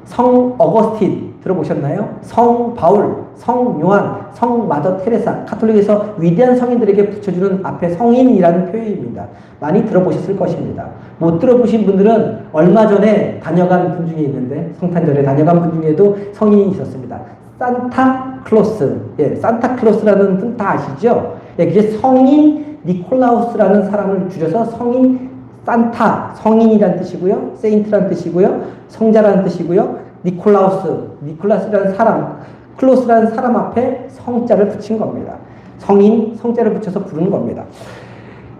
성 어거스틴 들어보셨나요? 성 바울, 성 요한, 성 마더 테레사, 가톨릭에서 위대한 성인들에게 붙여주는 앞에 성인이라는 표현입니다. 많이 들어보셨을 것입니다. 못 들어보신 분들은 얼마 전에 다녀간 분 중에 있는데, 성탄절에 다녀간 분 중에도 성인이 있었습니다. 산타클로스, 산타클로스라는 뜻 다 아시죠? 그게 성인 니콜라우스라는 사람을 줄여서 성인 산타, 성인이라는 뜻이고요. 세인트라는 뜻이고요. 성자라는 뜻이고요. 니콜라스라는 사람, 클로스라는 사람 앞에 성자를 붙인 겁니다. 성인, 성자를 붙여서 부르는 겁니다.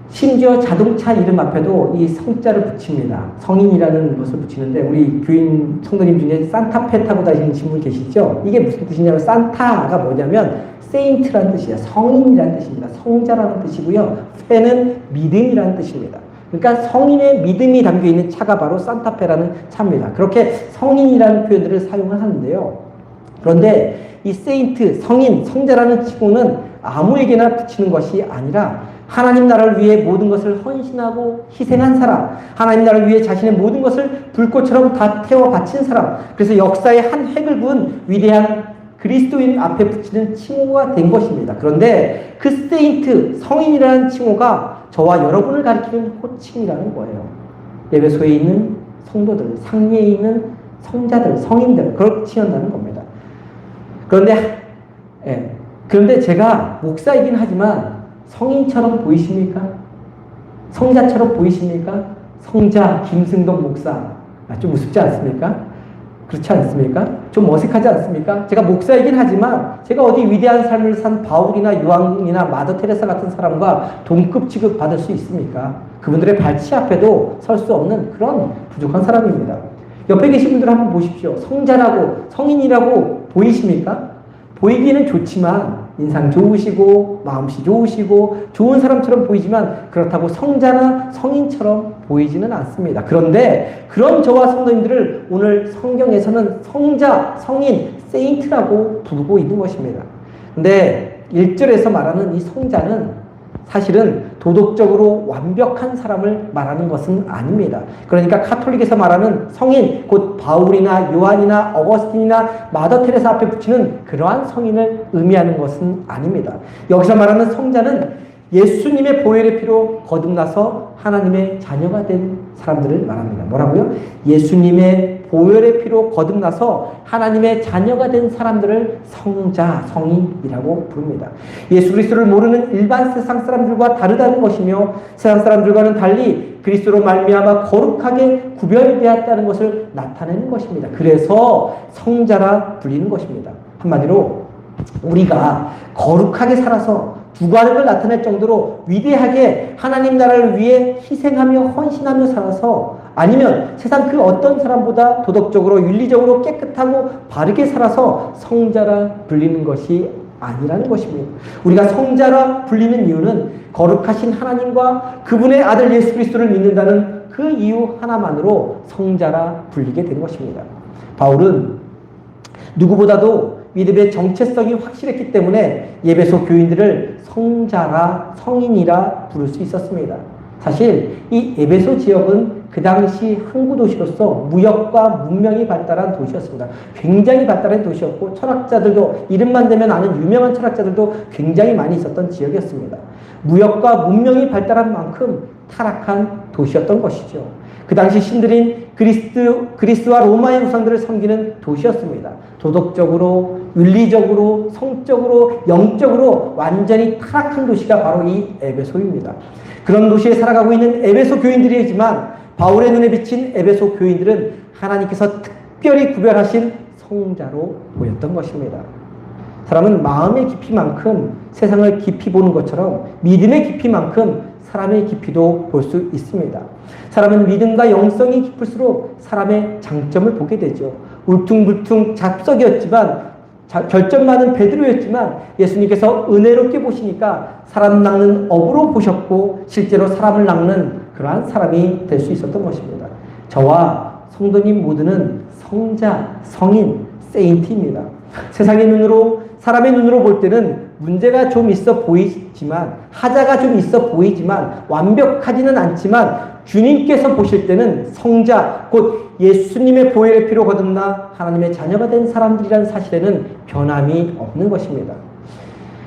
심지어 자동차 이름 앞에도 이 성자를 붙입니다. 성인이라는 것을 붙이는데, 우리 교인 성도님 중에 산타페 타고 다니시는 분들 계시죠? 이게 무슨 뜻이냐면, 산타가 뭐냐면 세인트라는 뜻이에요. 성인이라는 뜻입니다. 성자라는 뜻이고요. 페는 믿음이라는 뜻입니다. 그러니까 성인의 믿음이 담겨있는 차가 바로 산타페라는 차입니다. 그렇게 성인이라는 표현들을 사용을 하는데요. 그런데 이 세인트, 성인, 성자라는 칭호는 아무에게나 붙이는 것이 아니라 하나님 나라를 위해 모든 것을 헌신하고 희생한 사람, 하나님 나라를 위해 자신의 모든 것을 불꽃처럼 다 태워 바친 사람, 그래서 역사의 한 획을 그은 위대한 그리스도인 앞에 붙이는 칭호가 된 것입니다. 그런데 그 세인트, 성인이라는 칭호가 저와 여러분을 가리키는 호칭이라는 거예요. 에베소에 있는 성도들, 상위에 있는 성자들, 성인들, 그걸 칭한다는 겁니다. 그런데 제가 목사이긴 하지만 성인처럼 보이십니까? 성자처럼 보이십니까? 성자 김승동 목사. 좀 우습지 않습니까? 그렇지 않습니까? 좀 어색하지 않습니까? 제가 목사이긴 하지만 제가 어디 위대한 삶을 산 바울이나 요한이나 마더 테레사 같은 사람과 동급 취급 받을 수 있습니까? 그분들의 발치 앞에도 설 수 없는 그런 부족한 사람입니다. 옆에 계신 분들 한번 보십시오. 성자라고, 성인이라고 보이십니까? 보이기는 좋지만 인상 좋으시고 마음씨 좋으시고 좋은 사람처럼 보이지만 그렇다고 성자나 성인처럼 보이지는 않습니다. 그런데 그런 저와 성도님들을 오늘 성경에서는 성자, 성인, 세인트라고 부르고 있는 것입니다. 근데 1절에서 말하는 이 성자는 사실은 도덕적으로 완벽한 사람을 말하는 것은 아닙니다. 그러니까 가톨릭에서 말하는 성인, 곧 바울이나 요한이나 어거스틴이나 마더 테레사 앞에 붙이는 그러한 성인을 의미하는 것은 아닙니다. 여기서 말하는 성자는 예수님의 보혈의 피로 거듭나서 하나님의 자녀가 된 사람들을 말합니다. 뭐라고요? 예수님의 보혈의 피로 거듭나서 하나님의 자녀가 된 사람들을 성자, 성인이라고 부릅니다. 예수 그리스도를 모르는 일반 세상 사람들과 다르다는 것이며 세상 사람들과는 달리 그리스도로 말미암아 거룩하게 구별되었다는 것을 나타내는 것입니다. 그래서 성자라 불리는 것입니다. 한마디로 우리가 거룩하게 살아서 주관을 나타낼 정도로 위대하게 하나님 나라를 위해 희생하며 헌신하며 살아서, 아니면 세상 그 어떤 사람보다 도덕적으로 윤리적으로 깨끗하고 바르게 살아서 성자라 불리는 것이 아니라는 것입니다. 우리가 성자라 불리는 이유는 거룩하신 하나님과 그분의 아들 예수 그리스도를 믿는다는 그 이유 하나만으로 성자라 불리게 된 것입니다. 바울은 누구보다도 믿음의 정체성이 확실했기 때문에 에베소 교인들을 성자라, 성인이라 부를 수 있었습니다. 사실 이 에베소 지역은 그 당시 항구 도시로서 무역과 문명이 발달한 도시였습니다. 굉장히 발달한 도시였고 철학자들도, 이름만 대면 아는 유명한 철학자들도 굉장히 많이 있었던 지역이었습니다. 무역과 문명이 발달한 만큼 타락한 도시였던 것이죠. 그 당시 신들인 그리스와 로마의 우상들을 섬기는 도시였습니다. 도덕적으로, 윤리적으로, 성적으로, 영적으로 완전히 타락한 도시가 바로 이 에베소입니다. 그런 도시에 살아가고 있는 에베소 교인들이지만 바울의 눈에 비친 에베소 교인들은 하나님께서 특별히 구별하신 성자로 보였던 것입니다. 사람은 마음의 깊이만큼 세상을 깊이 보는 것처럼 믿음의 깊이만큼 사람의 깊이도 볼 수 있습니다. 사람은 믿음과 영성이 깊을수록 사람의 장점을 보게 되죠. 울퉁불퉁 잡석이었지만 결점 많은 베드로였지만 예수님께서 은혜롭게 보시니까 사람 낚는 업으로 보셨고 실제로 사람을 낚는 그러한 사람이 될 수 있었던 것입니다. 저와 성도님 모두는 성자, 성인, 세인트입니다. 세상의 눈으로, 사람의 눈으로 볼 때는 문제가 좀 있어 보이지만, 하자가 좀 있어 보이지만, 완벽하지는 않지만, 주님께서 보실 때는 성자, 곧 예수님의 보혈의 피로 거듭나 하나님의 자녀가 된 사람들이라는 사실에는 변함이 없는 것입니다.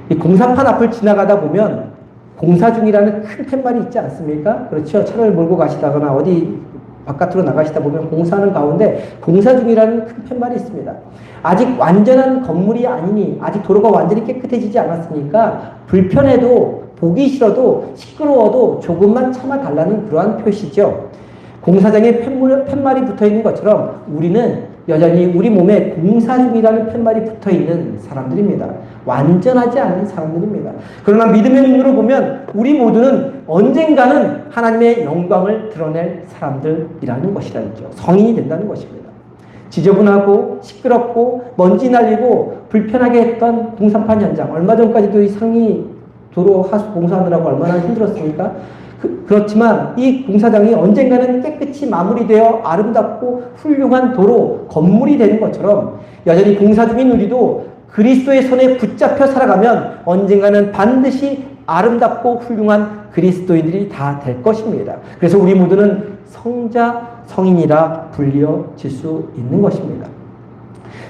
이 공사판 앞을 지나가다 보면 공사 중이라는 큰 팻말이 있지 않습니까? 그렇죠. 차를 몰고 가시다거나 어디 바깥으로 나가시다 보면 공사하는 가운데 공사 중이라는 큰 팻말이 있습니다. 아직 완전한 건물이 아니니, 아직 도로가 완전히 깨끗해지지 않았으니까 불편해도, 보기 싫어도, 시끄러워도 조금만 참아달라는 그러한 표시죠. 공사장에 팻말이 붙어있는 것처럼 우리는 여전히 우리 몸에 공사 중이라는 팻말이 붙어있는 사람들입니다. 완전하지 않은 사람들입니다. 그러나 믿음의 눈으로 보면 우리 모두는 언젠가는 하나님의 영광을 드러낼 사람들이라는 것이라는 거죠. 성인이 된다는 것입니다. 지저분하고 시끄럽고 먼지 날리고 불편하게 했던 공사판 현장, 얼마 전까지도 이 상리 도로 하수 공사하느라고 얼마나 힘들었습니까? 그렇지만 이 공사장이 언젠가는 깨끗이 마무리되어 아름답고 훌륭한 도로, 건물이 되는 것처럼 여전히 공사 중인 우리도 그리스도의 손에 붙잡혀 살아가면 언젠가는 반드시 아름답고 훌륭한 그리스도인들이 다 될 것입니다. 그래서 우리 모두는 성자, 성인이라 불리어질 수 있는 것입니다.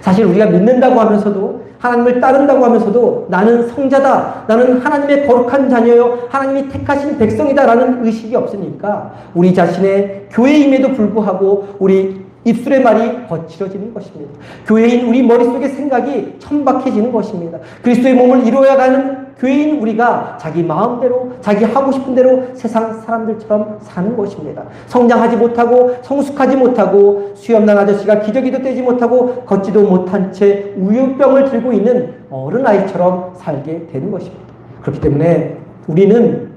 사실 우리가 믿는다고 하면서도, 하나님을 따른다고 하면서도 나는 성자다, 나는 하나님의 거룩한 자녀요, 하나님이 택하신 백성이다 라는 의식이 없으니까 우리 자신의 교회임에도 불구하고 우리 입술의 말이 거칠어지는 것입니다. 교회인 우리 머릿속의 생각이 천박해지는 것입니다. 그리스도의 몸을 이루어야 가는 교회인 우리가 자기 마음대로, 자기 하고 싶은 대로 세상 사람들처럼 사는 것입니다. 성장하지 못하고, 성숙하지 못하고, 수염난 아저씨가 기저귀도 떼지 못하고, 걷지도 못한 채 우유병을 들고 있는 어른아이처럼 살게 되는 것입니다. 그렇기 때문에 우리는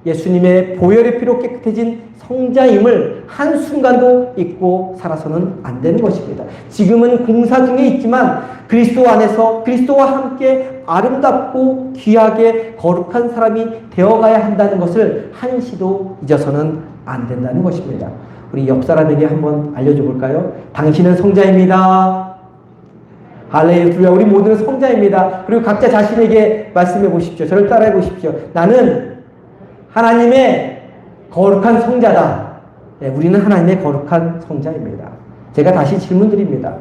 예수님의 보혈의 피로 깨끗해진 성자임을 한순간도 잊고 살아서는 안 되는 것입니다. 지금은 공사 중에 있지만 그리스도 안에서 그리스도와 함께 아름답고 귀하게 거룩한 사람이 되어가야 한다는 것을 한시도 잊어서는 안 된다는 것입니다. 우리 옆 사람에게 한번 알려줘 볼까요? 당신은 성자입니다. 할렐루야. 우리 모두는 성자입니다. 그리고 각자 자신에게 말씀해 보십시오. 저를 따라해 보십시오. 나는 하나님의 거룩한 성자다. 네, 우리는 하나님의 거룩한 성자입니다. 제가 다시 질문 드립니다.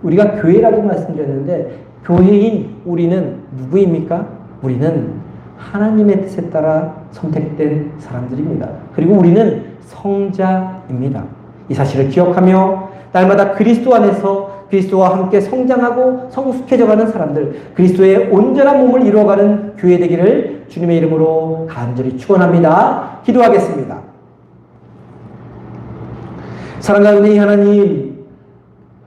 우리가 교회라고 말씀드렸는데 교회인 우리는 누구입니까? 우리는 하나님의 뜻에 따라 선택된 사람들입니다. 그리고 우리는 성자입니다. 이 사실을 기억하며 날마다 그리스도 안에서 그리스도와 함께 성장하고 성숙해져가는 사람들, 그리스도의 온전한 몸을 이루어가는 교회 되기를 주님의 이름으로 간절히 축원합니다. 기도하겠습니다. 사랑과 은혜의 하나님,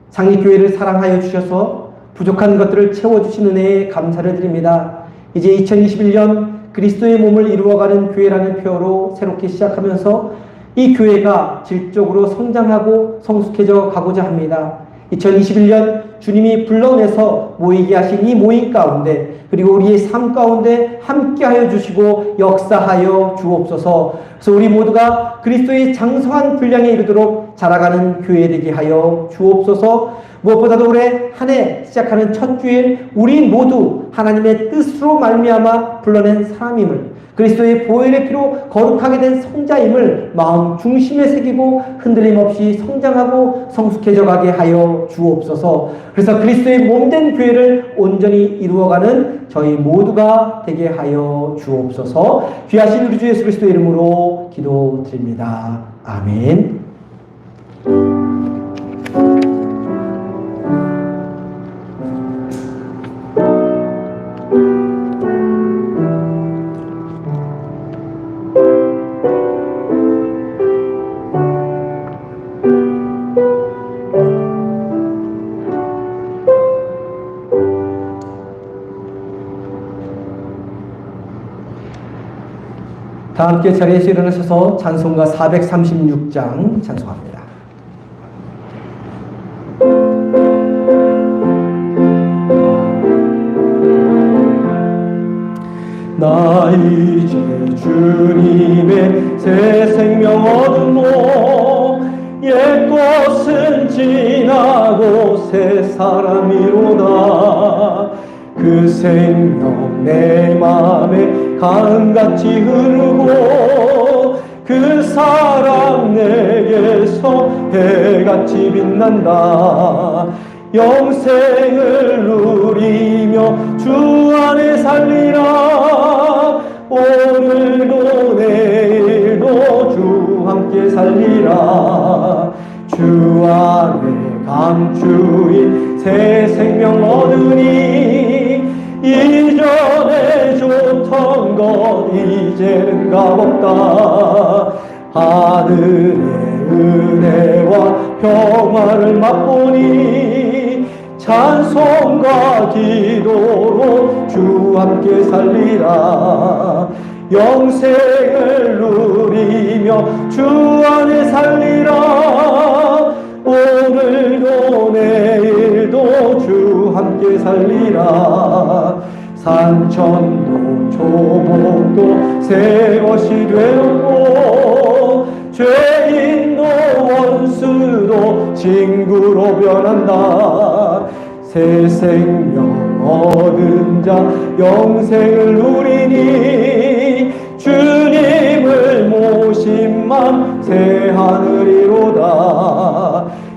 상립교회를 사랑하여 주셔서 부족한 것들을 채워주신 은혜에 감사를 드립니다. 이제 2021년 그리스도의 몸을 이루어가는 교회라는 표어로 새롭게 시작하면서 이 교회가 질적으로 성장하고 성숙해져 가고자 합니다. 2021년 주님이 불러내서 모이게 하신 이 모임 가운데, 그리고 우리의 삶 가운데 함께하여 주시고 역사하여 주옵소서. 그래서 우리 모두가 그리스도의 장성한 분량에 이르도록 자라가는 교회 되게 하여 주옵소서. 무엇보다도 올해 한 해 시작하는 첫 주일 우리 모두 하나님의 뜻으로 말미암아 불러낸 사람임을, 그리스도의 보혈의 피로 거룩하게 된 성자임을 마음 중심에 새기고 흔들림 없이 성장하고 성숙해져 가게 하여 주옵소서. 그래서 그리스도의 몸된 교회를 온전히 이루어가는 저희 모두가 되게 하여 주옵소서. 귀하신 우리 주 예수 그리스도의 이름으로 기도드립니다. 아멘. 다 함께 자리에서 일어나셔서 찬송가 436장 찬송합니다. 나 이제 주님의 새 생명 얻으모 옛 것은 지나고 새 사람이로다. 그 생명 내 맘에 강같이 흐르고 그 사랑 내게서 해같이 빛난다. 영생을 누리며 주 안에 살리라. 오늘도 내일도 주 함께 살리라. 주 안에 감추인 새 생명 얻으니 이전에 좋던 것 이제는 값없다. 하늘의 은혜와 평화를 맛보니 찬송과 기도로 주 함께 살리라. 영생을 누리며 주 안에 살리라. 오늘도 내일도 주 함께 살리라. 산천도 조목도 새 것이 되었고 죄인도 원수도 친구로 변한다. 새 생명 얻은 자 영생을 누리니 주님을 모신 맘 새 하늘이로다.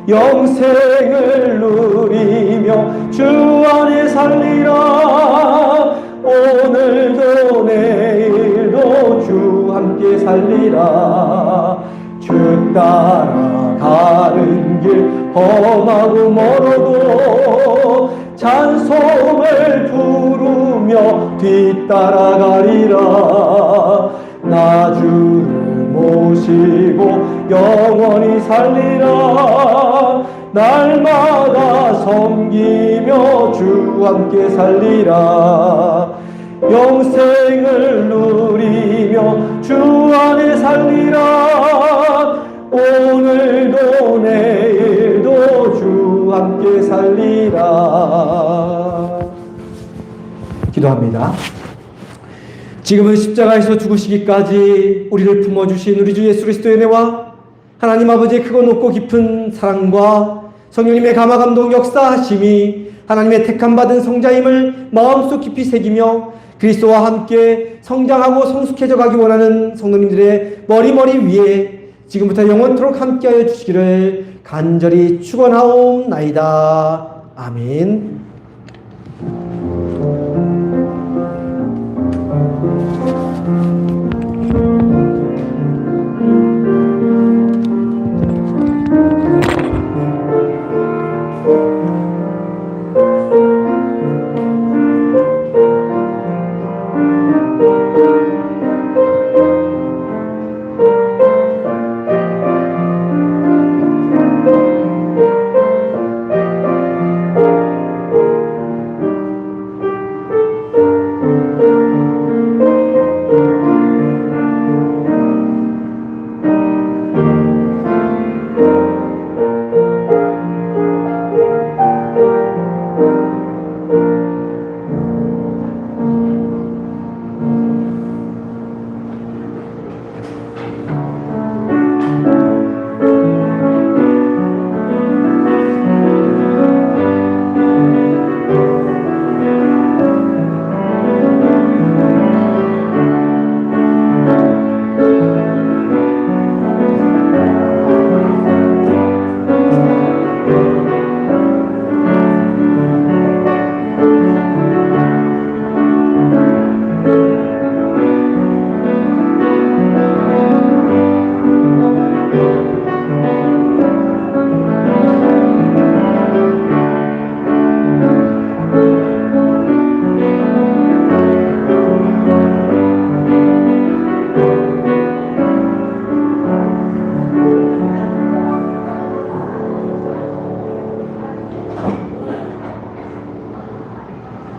영생을 누리며 주 안에 살리라. 오늘도 내일도 주 함께 살리라. 주 따라 가는 길 험하고 멀어도 찬송을 부르며 뒤따라가리라. 나 주를 모시고 영원히 살리라. 날마다 섬기며 주 함께 살리라. 영생을 누리며 주 안에 살리라. 오늘도 내일도 주 함께 살리라. 기도합니다. 지금은 십자가에서 죽으시기까지 우리를 품어주신 우리 주 예수 그리스도의 은혜와 하나님 아버지의 크고 높고 깊은 사랑과 성령님의 감화 감동 역사하심이 하나님의 택함받은 성자임을 마음속 깊이 새기며 그리스도와 함께 성장하고 성숙해져 가기 원하는 성도님들의 머리머리 위에 지금부터 영원토록 함께하여 주시기를 간절히 축원하옵나이다. 아멘.